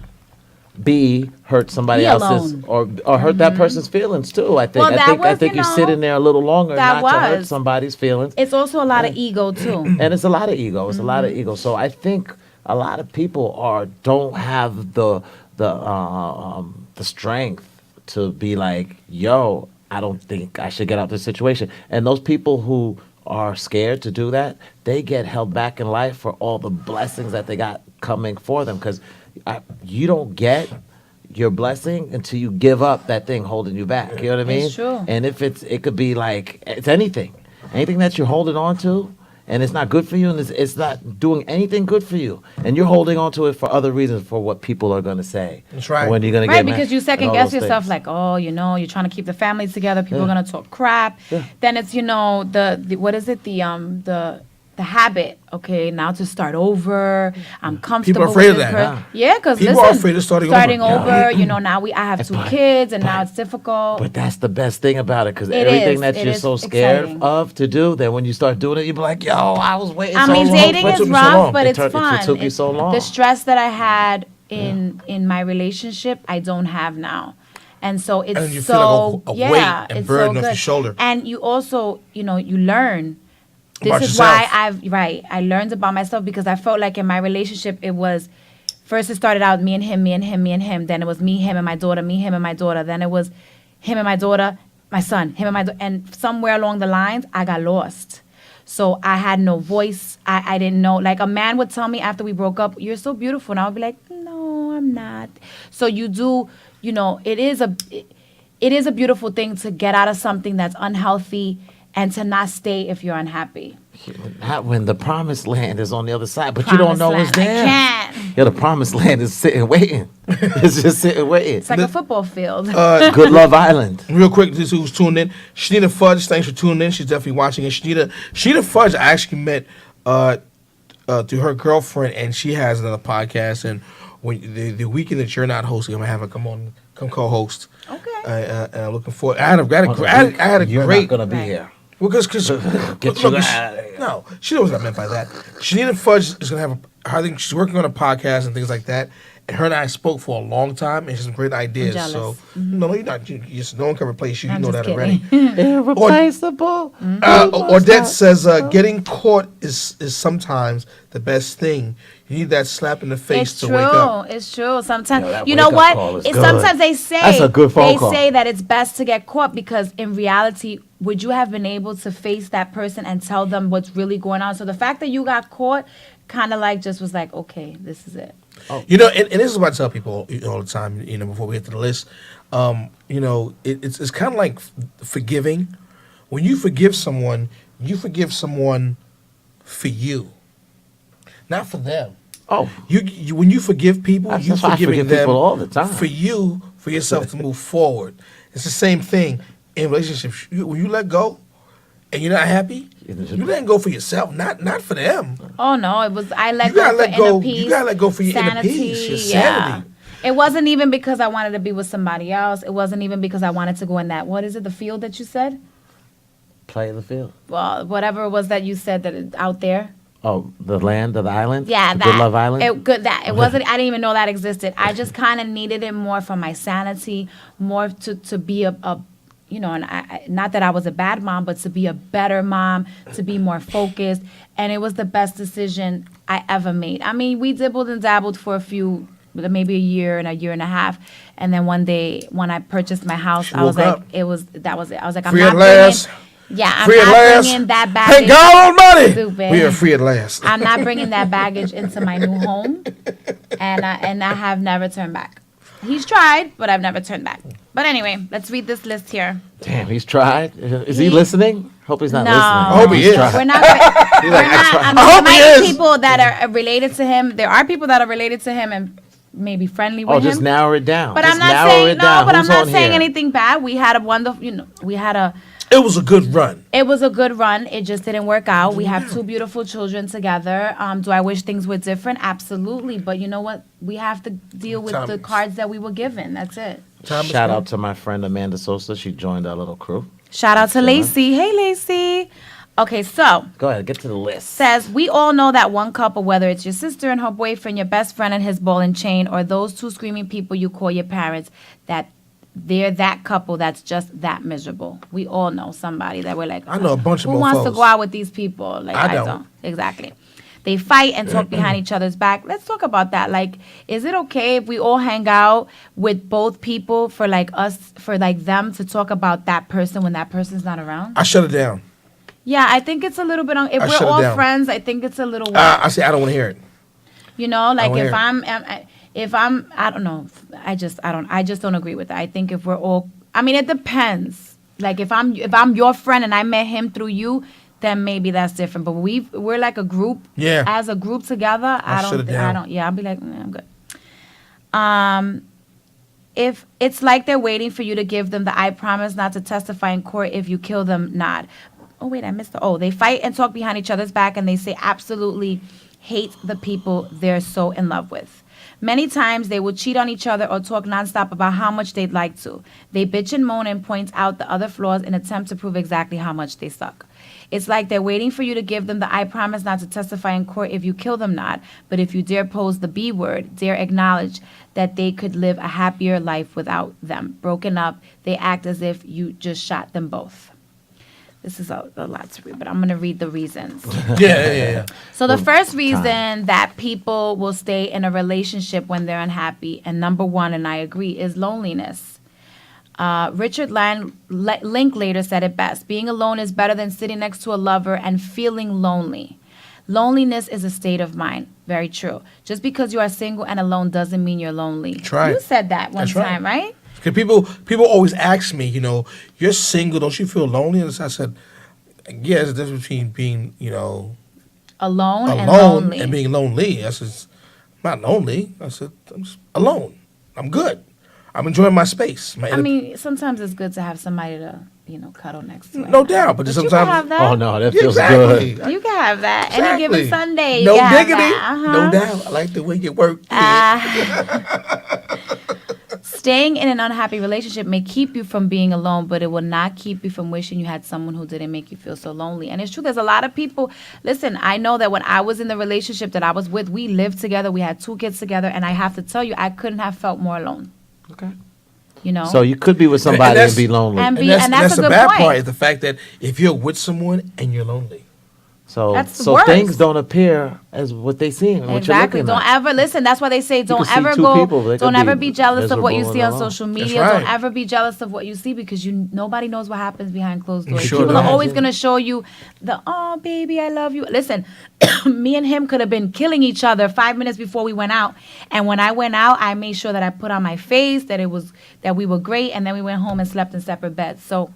B, hurt somebody Be else's, alone. or hurt that person's feelings too. I think. Well, that I was, think you you know, sit in there a little longer that not to hurt was. somebody's feelings. It's also a lot of ego too. And it's a lot of ego. It's a lot of Mm-hmm. ego. So I think a lot of people don't have the strength to be like, yo, I don't think I should get out of this situation. And those people who are scared to do that, they get held back in life for all the blessings that they got coming for them. Because you don't get your blessing until you give up that thing holding you back. You know what I mean? It's true. And if it could be like, it's anything that you're holding on to. and it's not good for you, and it's not doing anything good for you, and you're holding on to it for other reasons, for what people are going to say. That's right. When you're going to Right, get because you and second all guess those yourself, things. like, oh, you're trying to keep the family together. People are Yeah. gonna talk crap. Yeah. Then it's the what is it? The habit. Okay, now to start over. I'm comfortable. People are afraid with of this that, per- Yeah, because People listen, are afraid of starting over. over. I have two But- kids, and but- now it's difficult. But that's the best thing about it, because It everything is. that It you're is so scared exciting. of to do, then when you start doing it, you'll be like, yo, I was waiting I so mean, long. dating What is took you so rough, long? but It it's took- it fun. took you so long. The stress that I had in my relationship, I don't have now. And so it's And you so feel like a weight yeah, and it's burden so off good. your shoulder. And you also, you learn. This About is why yourself. I learned about myself, because I felt like in my relationship it was first it started out me and him, me and him, me and him. Then it was me, him, and my daughter, me, him, and my daughter. Then it was him and my daughter, my son, him and my daughter. And somewhere along the lines, I got lost. So I had no voice. I didn't know. Like a man would tell me after we broke up, "You're so beautiful," and I would be like, "No, I'm not." So you do, it is a beautiful thing to get out of something that's unhealthy and to not stay if you're unhappy. Not when the promised land is on the other side, but you don't Promised know what's land. I there. can't. Yeah, the promised land is sitting waiting. It's just sitting waiting. It's like a football field. Good Love Island. Real quick, this is who's tuned in. Shanita Fudge, thanks for tuning in. She's definitely watching. And Shanita Fudge, I actually met through her girlfriend, and she has another podcast. And when the weekend that you're not hosting, I'm gonna have her come co-host. Okay. And I'm looking forward. I had a You're great. not gonna be Right. here. Well, because Get you out of here. no, she knows what I meant by that. Shanita Fudge is gonna have I think she's working on a podcast and things like that. And her and I spoke for a long time, and she has some great ideas. jealous. So no, you're not. No one can replace you. You I'm know just that kidding. already. Irreplaceable. Odette says getting caught is sometimes the best thing. You need that slap in the face It's to true. wake up. It's true. Sometimes that you know wake-up call what? is It's good. sometimes they say That's a good phone call. They say that it's best to get caught because in reality, would you have been able to face that person and tell them what's really going on? So the fact that you got caught, kind of like just was like, okay, this is it. You know, and this is what I tell people all the time. You know, before we get to the list, it's kind of like forgiving. When you forgive someone for you, not for them. Oh, You when you forgive people, That's you why I forgiving forgive them people all the time. for you, for yourself to move forward. It's the same thing in relationships. When you let go and you're not happy, you letting go for yourself, not for them. Oh no, it was I let You go gotta for let go- inner peace. you gotta let go for your inner sanity, peace, your yeah. sanity. It wasn't even because I wanted to be with somebody else. It wasn't even because I wanted to go in that. What is it? The field that you said? play the field. Well, whatever it was that you said that it, out there. Oh, the land of the island. Yeah, The that. Good Love Island. It wasn't. I didn't even know that existed. I just kind of needed it more for my sanity, more to be a and not that I was a bad mom, but to be a better mom, to be more focused, and it was the best decision I ever made. I mean, we dibbled and dabbled for maybe a year and a half, and then one day when I purchased my house, I was woke like, up. that was it. I was like, I'm Free not at last. bringing. Yeah, I'm Free at not last. bringing that Thank baggage. God Almighty. Stupid. We are free at last. I'm not bringing that baggage into my new home, and I have never turned back. He's tried, but I've never turned back. But anyway, let's read this list here. Damn, he's tried. Is he He- listening? Hope he's not No, listening. I hope he He's is. tried. We're not. He's We're like, not. I mean, I hope there he might be is. people that are related to him. There are people that are related to him and maybe friendly with Oh, him. just narrow it down. But Just I'm not narrow saying it down. no. But Who's I'm not on saying here? anything bad. We had a wonderful. It was a good run. It was a good run. It just didn't work out. We have two beautiful children together. Do I wish things were different? Absolutely. But you know what? We have to deal with the Time- cards that we were given. That's it. Time is Shout gone. out to my friend Amanda Sosa. She joined our little crew. Shout out to Excellent. Lacey. Hey, Lacey. Okay, so Go ahead, get to the list. says we all know that one couple, whether it's your sister and her boyfriend, your best friend and his ball and chain, or those two screaming people you call your parents, that they're that couple that's just that miserable. We all know somebody that we're like, I know a bunch of who wants to mofos. go out with these people? Like I don't. Exactly. They fight and talk behind each other's back. Let's talk about that. Like, is it okay if we all hang out with both people for like them to talk about that person when that person's not around? I shut it down. Yeah, I think it's a little bit if I we're shut it all down. friends, I think it's a little whack. I say I don't want to hear it. You know, like wanna if hear I don't know. I just don't agree with that. I think if we're all, I mean, it depends. Like if I'm your friend and I met him through you, then maybe that's different. But we're like a group. Yeah. As a group together, I don't. Yeah, I'll be like, I'm good. If it's like they're waiting for you to give them the "I promise not to testify in court if you kill them" nod. Oh wait, I missed they fight and talk behind each other's back, and they say absolutely hate the people they're so in love with. Many times they will cheat on each other or talk nonstop about how much they'd like to. They bitch and moan and point out the other flaws in attempt to prove exactly how much they suck. It's like they're waiting for you to give them the "I promise not to testify in court if you kill them" nod. But if you dare pose the B word, dare acknowledge that they could live a happier life without them. Broken up, they act as if you just shot them both. This is a lot to read, but I'm going to read the reasons. Yeah. So the first reason that people will stay in a relationship when they're unhappy, and number one, and I agree, is loneliness. Richard Linklater said it best. Being alone is better than sitting next to a lover and feeling lonely. Loneliness is a state of mind. Very true. Just because you are single and alone doesn't mean you're lonely. That's right. You said that one That's time, right? Because people always ask me, you're single, don't you feel lonely? And I said, yeah, there's a difference between being, alone and lonely. and being lonely. I said, I'm not lonely. I said, I'm just alone. I'm good. I'm enjoying my space. Sometimes it's good to have somebody to, cuddle next to. No doubt, but sometimes. You can have that. Oh no, that Yeah, feels exactly. good. You can have that. Exactly. Any given Sunday. No you can diggity. Have that. No doubt. I like the way you work. Staying in an unhappy relationship may keep you from being alone, but it will not keep you from wishing you had someone who didn't make you feel so lonely. And it's true. There's a lot of people. Listen, I know that when I was in the relationship that I was with, we lived together. We had 2 kids together. And I have to tell you, I couldn't have felt more alone. Okay. So you could be with somebody and be lonely. And that's a the good bad point. part is the fact that if you're with someone and you're lonely. That's the So worst. things don't appear as what they seem. Exactly. Don't ever listen. That's why they say don't can see ever two people, they don't could ever be be jealous of what you miserable see and on alone. social media. That's right. Don't ever be jealous of what you see because nobody knows what happens behind closed doors. Sure People are don't. always gonna show you the "oh baby, I love you." Listen, me and him could have been killing each other 5 minutes before we went out. And when I went out, I made sure that I put on my face that we were great, and then we went home and slept in separate beds. So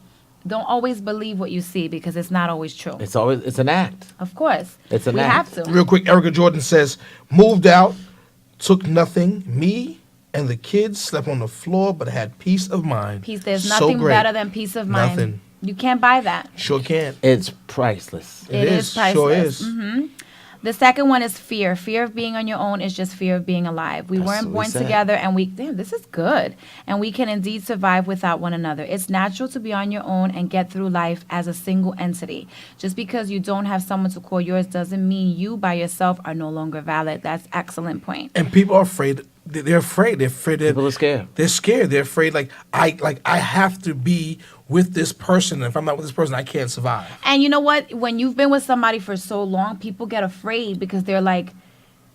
don't always believe what you see because it's not always true. It's an act. Of course. It's an we act. have to. Real quick, Erica Jordan says, moved out, took nothing. Me and the kids slept on the floor, but had peace of mind. There's So nothing great. better than peace of mind. Nothing. You can't buy that. Sure can. It's priceless. It is priceless. Sure is. Mm-hmm. The second one is fear. Fear of being on your own is just fear of being alive. We That's weren't what we born said. together, and this is good. And we can indeed survive without one another. It's natural to be on your own and get through life as a single entity. Just because you don't have someone to call yours doesn't mean you by yourself are no longer valid. That's excellent point. And people are afraid. They're afraid. They're afraid. People are scared. They're scared. They're afraid. I have to be with this person. If I'm not with this person, I can't survive. And you know what? When you've been with somebody for so long, people get afraid because they're like,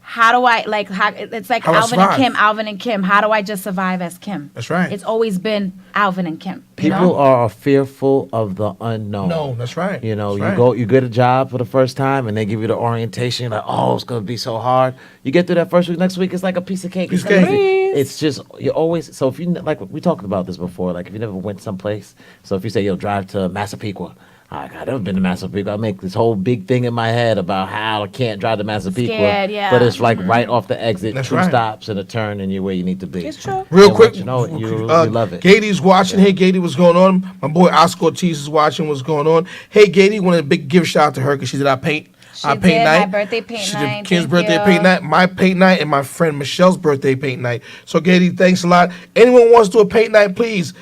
how do I, it's like How do I survive? Alvin and Kim. How do I just survive as Kim? That's right. It's always been Alvin and Kim. People are fearful of the unknown. No, that's right. You That's right. you get a job for the first time and they give you the orientation, like, oh, it's gonna be so hard. You get through that first week, next week it's like a piece of cake. Piece It's of cake. easy. It's just you always. So if you like, we talked about this before. Like if you never went someplace, so if you say you'll drive to Massapequa. I've never been to Massapequa. I make this whole big thing in my head about how I can't drive to Massapequa. Scared, yeah. But it's like right off the exit, That's 2 right. stops and a turn, and you're where you need to be. It's true. Real And quick, once you know it, you love it. Gady's watching. Hey, Gady, what's going on? My boy Oscar Ortiz is watching. What's going on? Hey, Gady, want a big give shout out to her because she did our paint. She Our did paint my night. birthday paint she night. did Kim's Thank birthday you. paint night, my paint night, and my friend Michelle's birthday paint night. So, Gady, thanks a lot. Anyone wants to do a paint night, please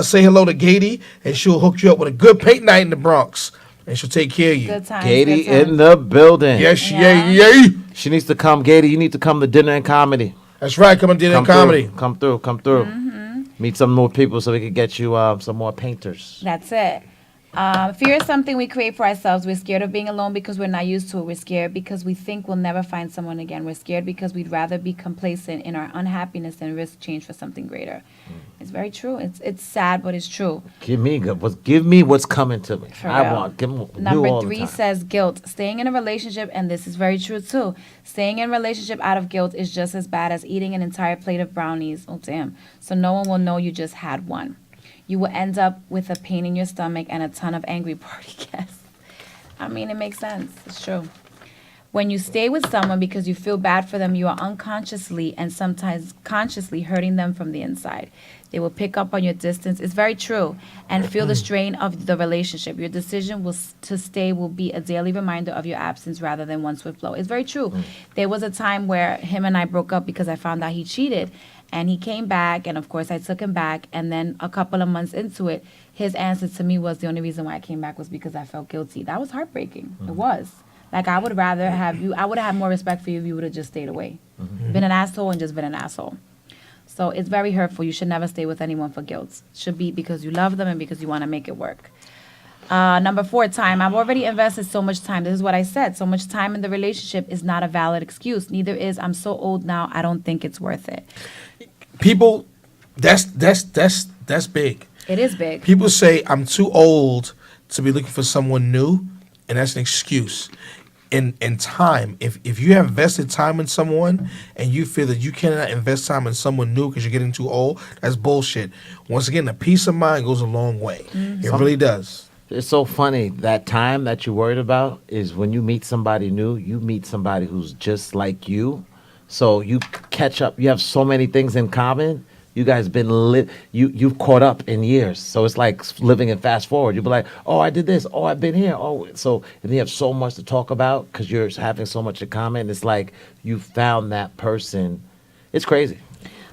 say hello to Gady, and she'll hook you up with a good paint night in the Bronx, and she'll take care of you. Good times. Katie good times. in the building. Yes, Yeah. yeah. She needs to come. Katie, you need to come to dinner and comedy. That's right. Come and do Come comedy. through. Come through. Come through. Meet some more people so we can get you some more painters. That's it. Fear is something we create for ourselves. We're scared of being alone because we're not used to it. We're scared because we think we'll never find someone again. We're scared because we'd rather be complacent in our unhappiness than risk change for something greater. It's very true. It's sad, but it's true. Give me what's coming to me. For I real. want. Give me new Number all the 3 time. says guilt. Staying in a relationship, and this is very true too. Staying in a relationship out of guilt is just as bad as eating an entire plate of brownies. Oh, damn. So no one will know you just had one. You will end up with a pain in your stomach and a ton of angry party guests. I mean, it makes sense. It's true. When you stay with someone because you feel bad for them, you are unconsciously and sometimes consciously hurting them from the inside. They will pick up on your distance. It's very true. And feel the strain of the relationship. Your decision to stay will be a daily reminder of your absence rather than one swift blow. It's very true. There was a time where him and I broke up because I found out he cheated. And he came back, and of course I took him back. And then a couple of months into it, his answer to me was the only reason why I came back was because I felt guilty. That was heartbreaking. It was. Like, I would rather have you, I would have had more respect for you if you would have just stayed away. Been an asshole and just been an asshole. So it's very hurtful. You should never stay with anyone for guilt. It should be because you love them and because you want to make it work. Number 4, time. I've already invested so much time. This is what I said. So much time in the relationship is not a valid excuse. Neither is I'm so old now, I don't think it's worth it. People, that's big. It is big. People say I'm too old to be looking for someone new, and that's an excuse. In time, if you have invested time in someone and you feel that you cannot invest time in someone new because you're getting too old, that's bullshit. Once again, the peace of mind goes a long way. It really does. It's so funny. That time that you're worried about is when you meet somebody new, you meet somebody who's just like you. So you catch up. You have so many things in common. You guys been you've caught up in years. So it's like living in fast forward. You'll be like, oh, I did this. Oh, I've been here. Oh, so and you have so much to talk about because you're having so much in common. It's like you found that person. It's crazy.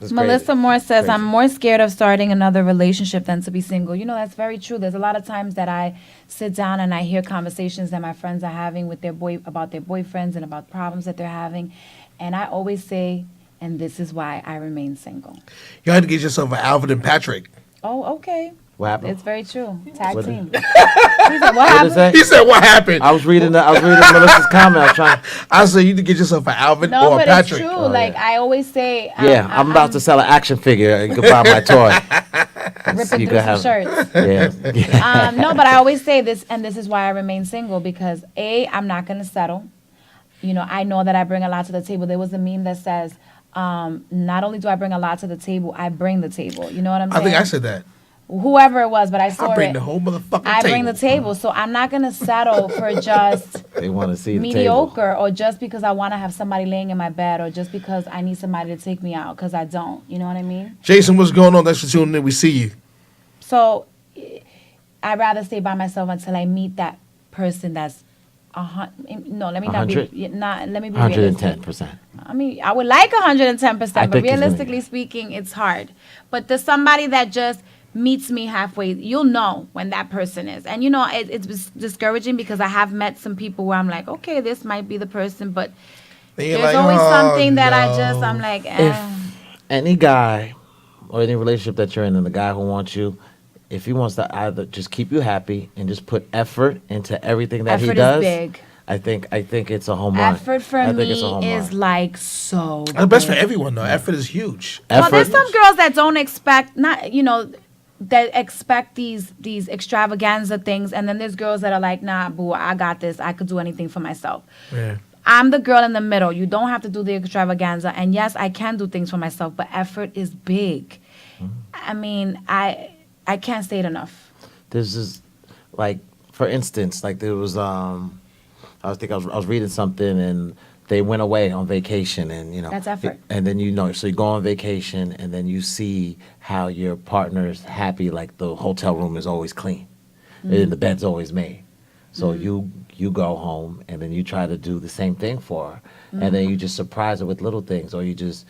It's Melissa crazy. Moore says, Crazy. I'm more scared of starting another relationship than to be single. You know, that's very true. There's a lot of times that I sit down and I hear conversations that my friends are having with about their boyfriends and about problems that they're having. And I always say, and this is why I remain single. You had to get yourself an Alvin and Patrick. Oh, okay. What happened? It's very true. Tag What team. did- He said, what What did it happened? say? He said, "What happened?" I was reading Melissa's comment. I was trying. I said, "You need to get yourself an Alvin No, or a but Patrick." it's true. Oh, like, yeah. I always say. Yeah, I'm about to sell an action figure. You can buy my toy. ripping You through could some have- shirts. Yeah. No, but I always say this, and this is why I remain single, because I'm not going to settle. You know, I know that I bring a lot to the table. There was a meme that says, not only do I bring a lot to the table, I bring the table. You know what I'm saying? I think I said that. Whoever it was, but I saw I bring it. the whole motherfucking I table. bring the table, so I'm not going to settle for just They want to see the mediocre table. or just because I want to have somebody laying in my bed or just because I need somebody to take me out, because I don't. You know what I mean? Jason, what's going on? Thanks for tuning in. We see you. So I'd rather stay by myself until I meet that person that's let me not be 100? let me be realistic. 110%. I mean, I would like 110%, I but think it's realistically gonna- speaking, it's hard. But there's somebody that just meets me halfway. You'll know when that person is. And, you know, it's discouraging because I have met some people where I'm like, okay, this might be the person, but You're there's like, always "Oh, something that no." I'm like, If any guy or any relationship that you're in and the guy who wants you, if he wants to either just keep you happy and just put effort into everything that he effort does, is big. I think it's a home run. Effort for I think me it's a home is run. like so That's best for big. everyone, though. Effort is huge. Well, there's Effort. some girls that don't expect, that expect these extravaganza things, and then there's girls that are like, nah, boo, I got this. I could do anything for myself. Yeah. I'm the girl in the middle. You don't have to do the extravaganza, and yes, I can do things for myself, but effort is big. I mean, I can't say it enough. There's this, like, for instance, like there was I was reading something and they went away on vacation and That's effort. And then so you go on vacation and then you see how your partner's happy, like the hotel room is always clean and the bed's always made. So you go home and then you try to do the same thing for her, and then you just surprise her with little things, or you just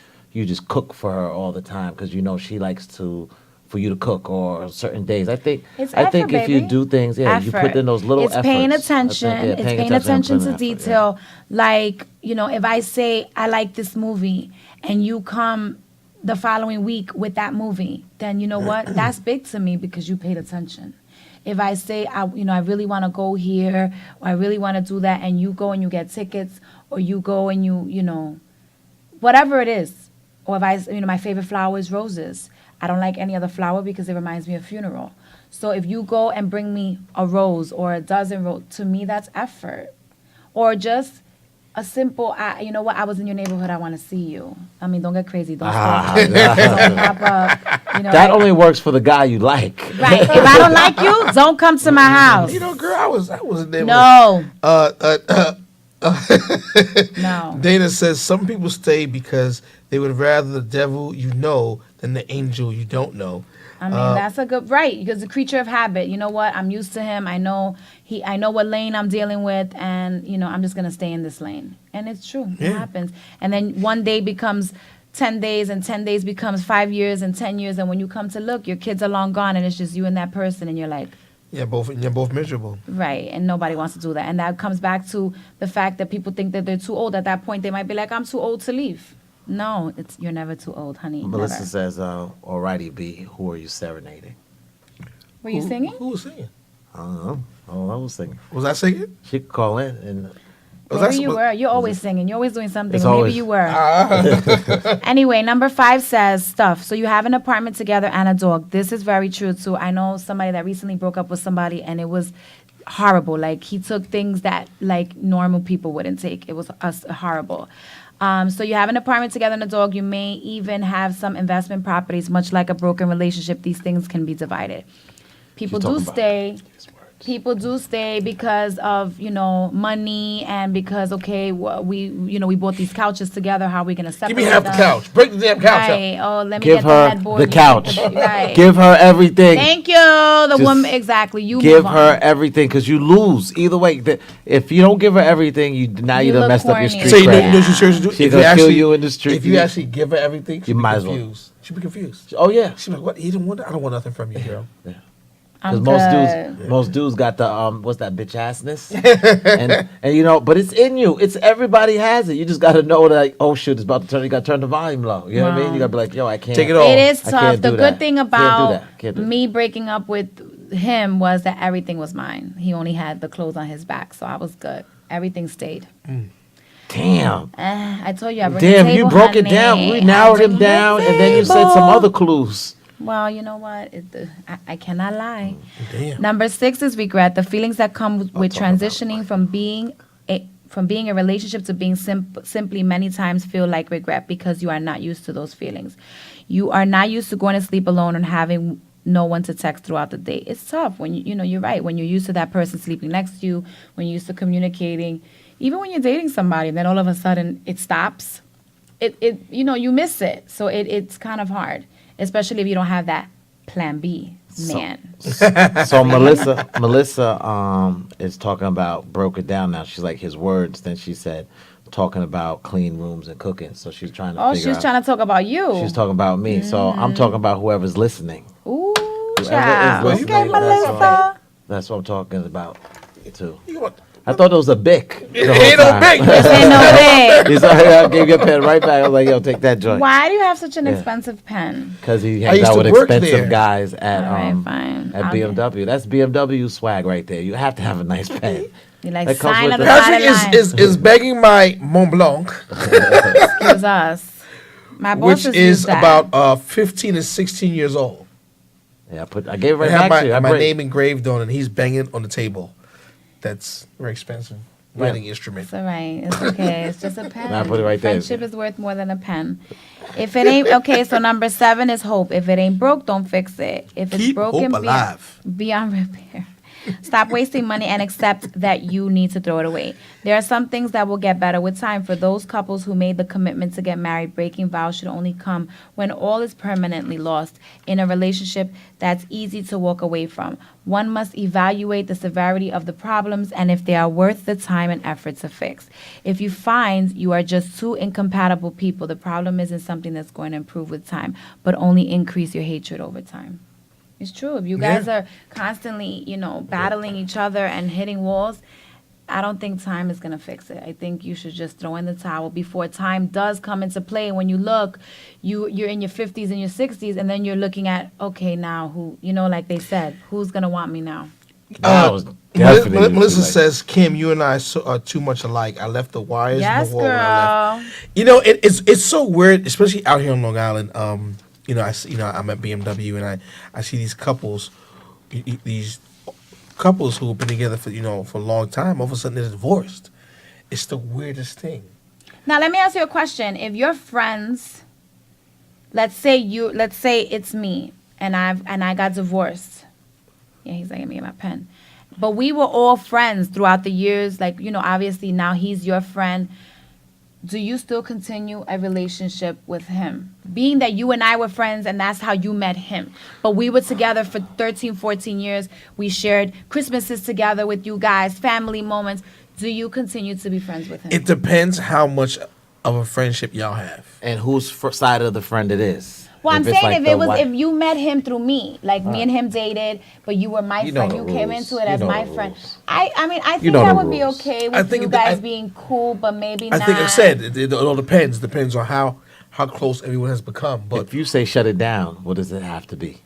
cook for her all the time because she likes for you to cook or certain days. I think It's I effort, think if you baby. do things, you put Effort. in those little it's efforts. paying I think, attention. yeah, It's paying attention putting to effort, yeah. detail. Like, if I say I like this movie and you come the following week with that movie, then you know what? That's big to me because you paid attention. If I say I really want to go here or I really want to do that, and you go and you get tickets, or you go and you whatever it is, or if my favorite flower is roses. I don't like any other flower because it reminds me of funeral. So if you go and bring me a rose or a dozen roses, to me that's effort. Or just a simple, you know what, I was in your neighborhood, I want to see you. I mean, don't get crazy. Don't Ah, stalk me. Don't pop up. You know, that only works for the guy you like. right. If I don't like you, don't come to my house. You know, girl, I was in there. No. With, No. Dana says some people stay because they would rather the devil you know than the angel you don't know. I mean, that's a good right because the creature of habit. You know what? I'm used to him. I know what lane I'm dealing with, and I'm just gonna stay in this lane. And it's true. It happens. And then one day becomes 10 days, and 10 days becomes 5 years, and 10 years. And when you come to look, your kids are long gone, and it's just you and that person, and you're like, you're both miserable. right. And nobody wants to do that. And that comes back to the fact that people think that they're too old. At that point, they might be like, I'm too old to leave. No, you're never too old, honey. Melissa Never. says, alrighty, B, who are you serenading? Were you singing? Who was singing? I don't know. Oh, I was singing. Was I singing? She could call in and Maybe you were. You're always singing. You're always doing something. It's Maybe always- you were. Anyway, number 5 says stuff. So you have an apartment together and a dog. This is very true too. I know somebody that recently broke up with somebody and it was horrible. Like he took things that like normal people wouldn't take. It was horrible. So you have an apartment together and a dog. You may even have some investment properties. Much like a broken relationship, these things can be divided. People do stay. People do stay because of money and because we bought these couches together. How are we gonna separate? Give me half the them? couch. Break the damn couch Right. up. Oh, let me give get her the headboard. the couch. Right. Give her everything. Thank you. The Just woman exactly. You give move her on. everything because you lose either way. If you don't give her everything, you done look messed up your corny. street So you know, cred. she seriously do. She If gonna you kill actually- you in the street. If you actually give her everything, she'll be might as well. confused. She'll be confused. Oh yeah, She'll be like, "What? You don't want? I don't want nothing from you, girl." because I'm most good. most dudes got the what's that bitch assness, and but it's in you. It's everybody has it. You just got to know that like, oh shit, it's about to turn. You got to turn the volume low. You know what I mean? Wow. You got to be like, yo, I can't Take it off. It is I tough. can't The do good that. thing Can't do about that. Can't do me breaking up with him was that everything was mine. He only had the clothes on his back, so I was good. Everything stayed. Damn. I told you I bring Damn, the you table, broke it honey. down. We I narrowed bring him the down, and then you said some table. other clues. Well, you know what? I cannot lie. Damn. Number 6 is regret. The feelings that come with talk about transitioning from being a relationship to being simply many times feel like regret because you are not used to those feelings. You are not used to going to sleep alone and having no one to text throughout the day. It's tough when you're right. When you're used to that person sleeping next to you, when you're used to communicating, even when you're dating somebody, then all of a sudden it stops. You miss it. So it's kind of hard, especially if you don't have that plan B, man. So Melissa is talking about broke it down now. She's like his words. Then she said talking about clean rooms and cooking. So she's trying to. Oh, figure she's out, trying to talk about you. She's talking about me. So I'm talking about whoever's listening. Ooh, Whoever child. is Okay, listening, Melissa. That's what I'm talking about too. You want- I thought it was a Bic. It ain't no big. Ain't no big. He's like, I gave you a pen right back. I was like, yo, take that joint. Why do you have such an Yeah. expensive pen? Because he I hangs used out to with work expensive there. guys at All right, fine. at I'll BMW. That's BMW swag right there. You have to have a nice pen. You like That comes sign with on the the- dotted Patrick line. is begging my Mont Blanc, Excuse us. My which bosses is use that. about 15 and 16 years old. Yeah, I gave it right I have back to you. I my break- name engraved on it, and he's banging on the table. That's very expensive. Writing instrument. It's all right. It's okay. It's just a pen. Nah, I put it right there. Friendship is worth more than a pen. If it ain't okay, so number 7 is hope. If it ain't broke, don't fix it. If it's Keep broken, hope alive. beyond repair. Stop wasting money and accept that you need to throw it away. There are some things that will get better with time. For those couples who made the commitment to get married, breaking vows should only come when all is permanently lost in a relationship that's easy to walk away from. One must evaluate the severity of the problems and if they are worth the time and effort to fix. If you find you are just two incompatible people, the problem isn't something that's going to improve with time, but only increase your hatred over time. It's true. If you guys are constantly, battling each other and hitting walls, I don't think time is going to fix it. I think you should just throw in the towel before time does come into play. When you look, you're in your 50s and your 60s, and then you're looking at, okay, now who, like they said, who's going to want me now? That was definitely Melissa too late. says, Kim, you and I are too much alike. I left the wires in Yes, the wall when I left. girl. It's so weird, especially out here on Long Island. I'm at BMW and I see these couples who have been together for a long time. All of a sudden they're divorced, It's the weirdest thing. Now let me ask you a question. If your friends, let's say it's me and I got divorced. Yeah, he's like, let me get my pen. But we were all friends throughout the years. Like, obviously now he's your friend. Do you still continue a relationship with him? Being that you and I were friends and that's how you met him. But we were together for 13, 14 years. We shared Christmases together with you guys, family moments. Do you continue to be friends with him? It depends how much of a friendship y'all have. And whose side of the friend it is. Well, I'm If it's saying like if you met him through me, like me and him dated, but you were my friend, you came into it as my friend. I mean, I think that would be okay with you guys being cool, but maybe not. I think I said it all depends. Depends on how close everyone has become. But if you say shut it down, what does it have to be?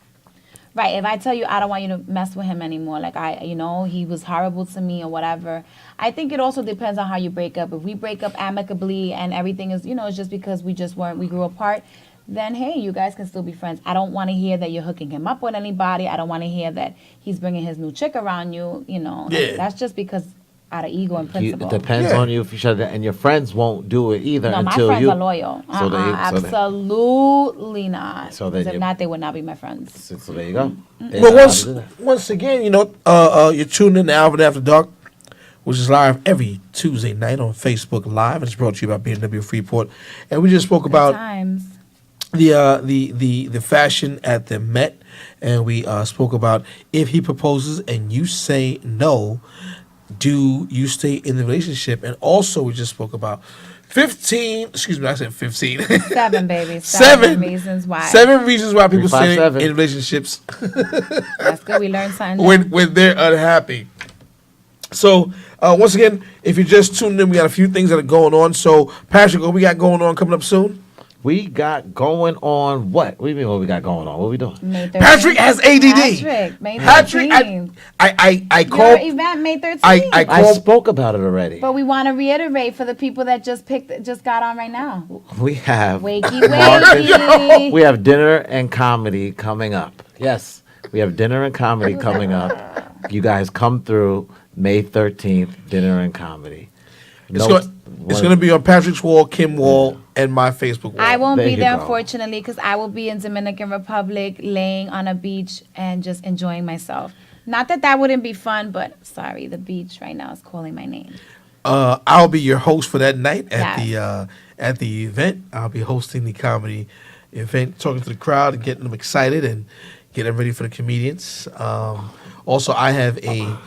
Right. If I tell you I don't want you to mess with him anymore, like he was horrible to me or whatever. I think it also depends on how you break up. If we break up amicably and everything is, it's just because we grew apart, then hey, you guys can still be friends. I don't want to hear that you're hooking him up with anybody. I don't want to hear that he's bringing his new chick around you. That's just because out of ego and principle. It depends on you if you shut it down. And your friends won't do it either no, until my friends are loyal. Absolutely not. So then if not, they would not be my friends. So there you go. Well, once again, you're tuned in to Alvin After Dark, which is live every Tuesday night on Facebook Live. It's brought to you by BMW Freeport. And we just spoke about the fashion at the Met, and we spoke about if he proposes and you say no, do you stay in the relationship? And also we just spoke about 15 7 baby 7 reasons why 7 reasons why people stay in relationships. That's good. We learned something when they're unhappy. So once again, if you're just tuning in, we got a few things that are going on. So Patrick, what we got going on coming up soon? We got going on what? What do you mean what we got going on? What are we doing? Patrick has ADD. Patrick, I called your event May 13th. I spoke about it already. But we want to reiterate for the people that just got on right now. We have wakey. We have dinner and comedy coming up. Yes, we have dinner and comedy coming up. You guys come through May 13th, dinner and comedy. It's going to be on Patrick's wall, Kim wall, and my Facebook wall. I won't be there, unfortunately, because I will be in Dominican Republic laying on a beach and just enjoying myself. Not that wouldn't be fun, but sorry, the beach right now is calling my name. I'll be your host for that night at the event. I'll be hosting the comedy event, talking to the crowd and getting them excited and getting them ready for the comedians. Also, I have a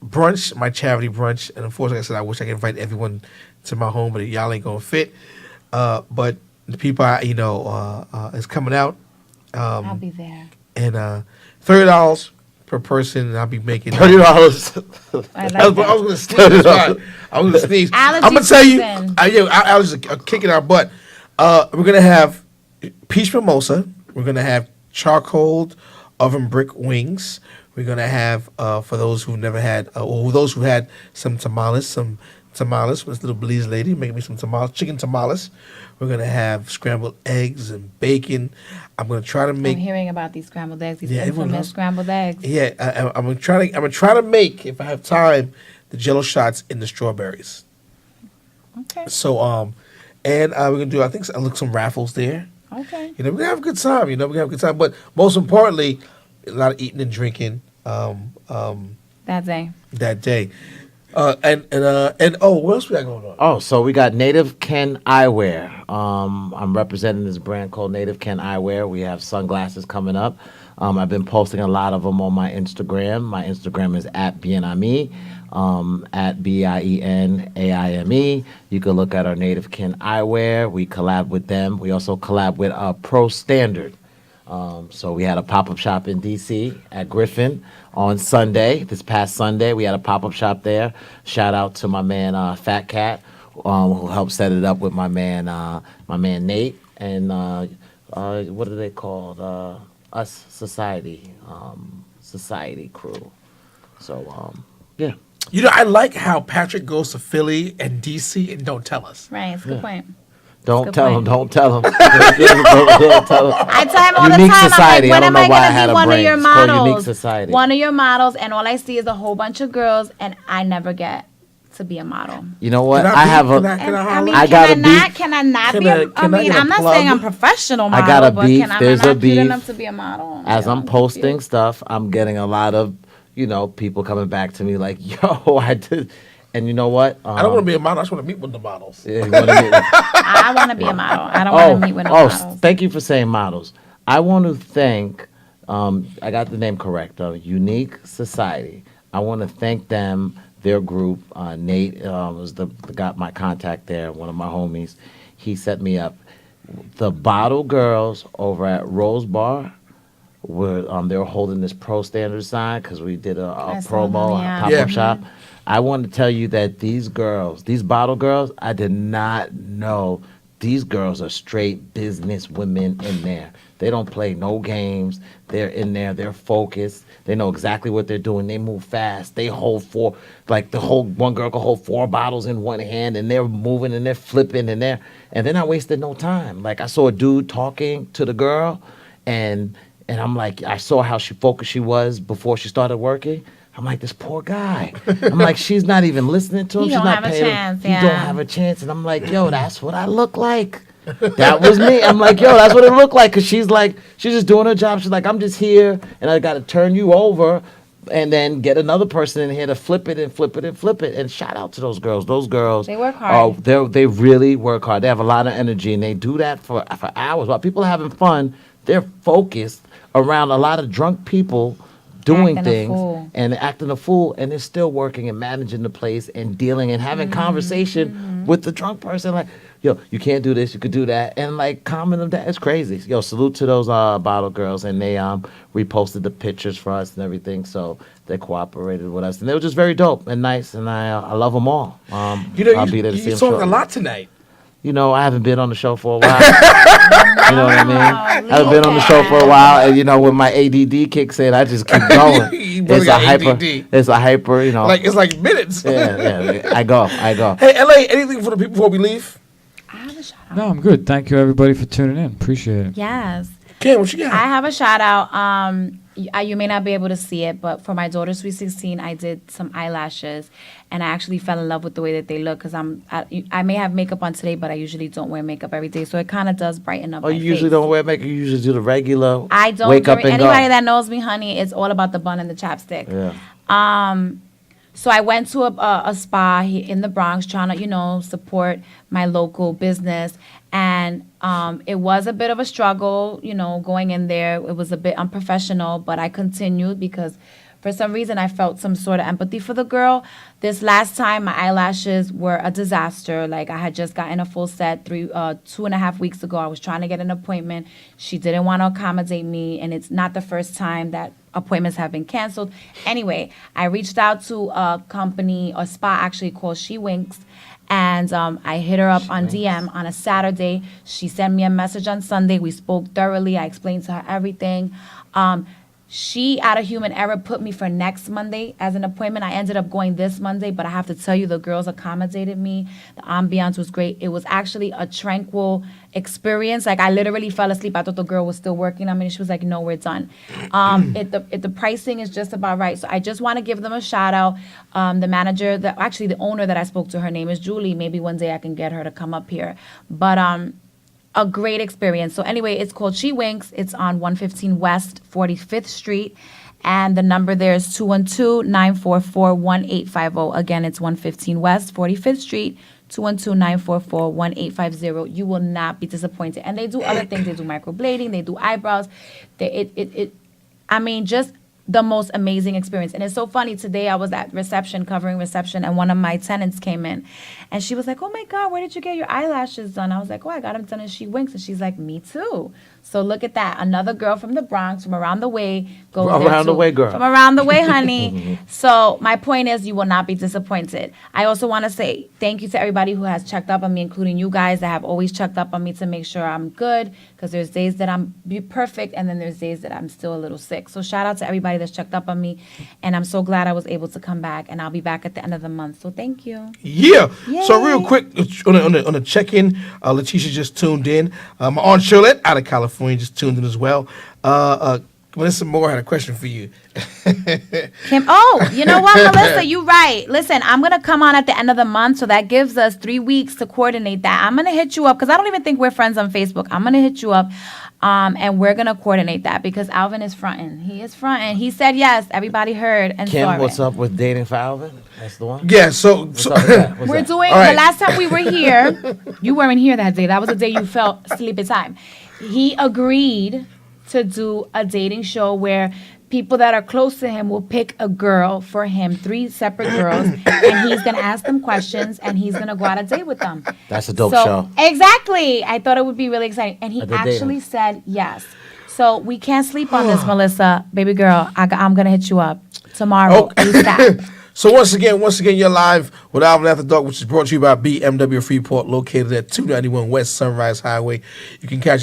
brunch, my charity brunch, and unfortunately, like I said, I wish I could invite everyone to my home, but y'all ain't gonna fit. But the people is coming out. I'll be there. And $30 per person, and I'll be making $30. I was gonna sneeze. I was gonna sneeze. I'm gonna tell you, allergies are kicking our butt. We're gonna have peach mimosa. We're gonna have charcoal oven brick wings. We're gonna have for those who've never had, or those who had some tamales with this little Belize lady making me some tamales, chicken tamales. We're gonna have scrambled eggs and bacon. I'm gonna try to make. I'm hearing about these scrambled eggs, these infamous scrambled eggs. Yeah, I'm gonna try to make, if I have time, the Jello shots in the strawberries. Okay. So and we're gonna do, I think, some raffles there. Okay. We're gonna have a good time. We're gonna have a good time. But most importantly, a lot of eating and drinking. That day. And what else we got going on? Oh, so we got Native Ken Eyewear. I'm representing this brand called Native Ken Eyewear. We have sunglasses coming up. I've been posting a lot of them on my Instagram. My Instagram is @BienAimi, at BIENAIME. You can look at our Native Ken Eyewear. We collab with them. We also collab with Pro Standard. So we had a pop-up shop in D.C. at Griffin on Sunday. This past Sunday, we had a pop-up shop there. Shout out to my man Fat Cat, who helped set it up with my man Nate, and what are they called? Us Society crew. So yeah. I like how Patrick goes to Philly and D.C. and don't tell us. Right, it's a good point. Don't tell him. Don't tell him. I tell him all the time. Society. I'm like, when am I going to be one of your models? Unique Society. One of your models, and all I see is a whole bunch of girls, and I never get to be a model. You know what? Can I have a. can I I holler? mean, I got a beef. Can I not Can be? I- I can I mean, get a I'm not plug? saying I'm professional model, I got a but beef. can I There's not a cute beef. enough to be a model? As Yeah, I'm posting stuff, I'm getting a lot of, people coming back to me like, "Yo, I did," and you know what? I don't want to be a model. I just want to meet with the models. Yeah, you wanna meet- I want to be a model. I don't want to meet with no models. Thank you for saying models. I want to thank. I got the name correct. Unique Society. I want to thank them. Their group. Nate was the got my contact there. One of my homies. He set me up. The Bottle Girls over at Rose Bar were they were holding this pro standard sign because we did a saw promo, them, yeah. pop-up Yeah. shop. I want to tell you that these girls, these bottle girls, I did not know these girls are straight business women in there. They don't play no games. They're in there. They're focused. They know exactly what they're doing. They move fast. They hold one girl can hold 4 bottles in one hand, and they're moving and they're flipping and they're not wasting no time. Like I saw a dude talking to the girl, and I'm like, I saw how focused she was before she started working. I'm like, this poor guy. I'm like, she's not even listening to him. He She's don't not have a paying him. chance, He yeah. don't have a chance. And I'm like, yo, that's what I look like. That was me. I'm like, yo, that's what it looked like. Cause she's just doing her job. She's like, I'm just here and I got to turn you over and then get another person in here to flip it and flip it and flip it. And shout out to those girls. Those girls. They work hard. They really work hard. They have a lot of energy and they do that for hours. While people are having fun, they're focused around a lot of drunk people doing Acting a things fool. and acting a fool, and they're still working and managing the place and dealing and having conversation with the drunk person. Like, yo, you can't do this, you could do that, and like calming them down. It's crazy. Yo, salute to those bottle girls, and they reposted the pictures for us and everything. So they cooperated with us, and they were just very dope and nice, and I love them all. I'll be there to see you them talk shortly. a lot tonight. I haven't been on the show for a while. You know what I mean? I haven't been on the show for a while, and when my ADD kicks in, I just keep going. You really got ADD. It's a hyper, It's like minutes. yeah. I go. Hey, LA, anything for the people before we leave? I have a shout out. No, I'm good. Thank you, everybody, for tuning in. Appreciate it. Yes. Ken, what you got? I have a shout out. You may not be able to see it, but for my daughter's Sweet 16, I did some eyelashes, and I actually fell in love with the way that they look because I may have makeup on today, but I usually don't wear makeup every day, so it kind of does brighten up. Oh, my you usually face. don't wear makeup. You usually do the regular. I don't. Wake up and anybody go. that knows me, honey, it's all about the bun and the chapstick. Yeah. So I went to a spa in the Bronx trying to, support my local business. And it was a bit of a struggle, going in there. It was a bit unprofessional, but I continued because for some reason I felt some sort of empathy for the girl. This last time, my eyelashes were a disaster. Like I had just gotten a full set 2.5 weeks ago. I was trying to get an appointment. She didn't want to accommodate me, and it's not the first time that appointments have been canceled. Anyway, I reached out to a spa actually called She Winks, and I hit her up on DM on a Saturday. She sent me a message on Sunday. We spoke thoroughly. I explained to her everything. She, out of human error, put me for next Monday as an appointment. I ended up going this Monday, but I have to tell you, the girls accommodated me. The ambiance was great. It was actually a tranquil experience. Like, I literally fell asleep. I thought the girl was still working on me. She was like, no, we're done. The pricing is just about right. So I just want to give them a shout out. The manager, the owner that I spoke to, her name is Julie. Maybe one day I can get her to come up here. But a great experience. So anyway, it's called She Winks. It's on 115 West 45th Street. And the number there is 212-944-1850. Again, it's 115 West 45th Street, 212-944-1850. You will not be disappointed. And they do other things. They do microblading. They do eyebrows. Just the most amazing experience. And it's so funny. Today I was at reception, covering reception, and one of my tenants came in. And she was like, oh, my God, where did you get your eyelashes done? I was like, oh, I got them done at She Winks. And she's like, me too. So look at that. Another girl from the Bronx, from around the way. Goes Around the way, girl. From around the way, honey. So my point is, you will not be disappointed. I also want to say thank you to everybody who has checked up on me, including you guys that have always checked up on me to make sure I'm good, because there's days that I'm perfect, and then there's days that I'm still a little sick. So shout out to everybody that's checked up on me, and I'm so glad I was able to come back, and I'll be back at the end of the month. So thank you. Yeah. Yay. So real quick, on a check-in, Letitia just tuned in. My Aunt Charlotte out of California just tuned in as well. Melissa Moore had a question for you. Kim, oh, you know what, Melissa, you're right. Listen, I'm going to come on at the end of the month, so that gives us 3 weeks to coordinate that. I'm going to hit you up, because I don't even think we're friends on Facebook. I'm going to hit you up, and we're going to coordinate that, because Alvin is fronting. He is fronting. He said yes. Everybody heard and Kim, saw what's it. up with dating for Alvin? That's the one? Yeah, so What's up with that? What's We're that? doing, All right. the last time we were here, you weren't here that day. That was the day you felt sleepy time. He agreed to do a dating show where people that are close to him will pick a girl for him, 3 separate girls, and he's going to ask them questions, and he's going to go out a date with them. That's a dope show. Exactly. I thought it would be really exciting. And he I did actually dating. said yes. So we can't sleep on this, Melissa. Baby girl, I'm going to hit you up tomorrow. ASAP. So once again, you're live with Alvin After Dark, which is brought to you by BMW Freeport, located at 291 West Sunrise Highway. You can catch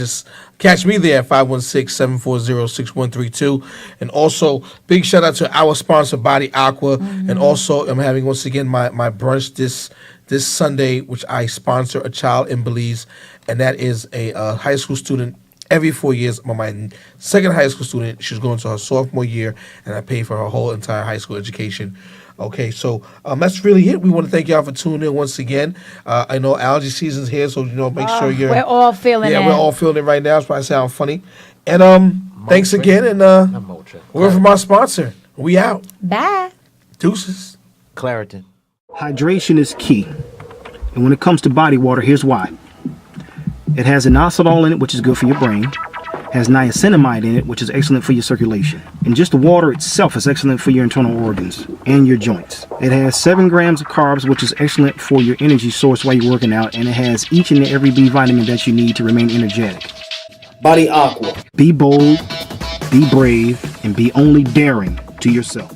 me there at 516-740-6132. And also, big shout out to our sponsor, Body Aqua. And also, I'm having, once again, my brunch this Sunday, which I sponsor a child in Belize. And that is a high school student. Every 4 years, I'm my second high school student. She's going to her sophomore year, and I pay for her whole entire high school education. Okay, so that's really it. We want to thank y'all for tuning in once again. I know allergy season's here, so make sure you're. We're all feeling it. Yeah, we're all feeling it right now. It's probably sound funny. And thanks again, and word from our sponsor. We out. Bye. Deuces. Claritin. Hydration is key. And when it comes to body water, here's why. It has inositol in it, which is good for your brain. Has niacinamide in it, which is excellent for your circulation. And just the water itself is excellent for your internal organs and your joints. It has 7 grams of carbs, which is excellent for your energy source while you're working out. And it has each and every B vitamin that you need to remain energetic. Body Aqua. Be bold, be brave, and be only daring to yourself.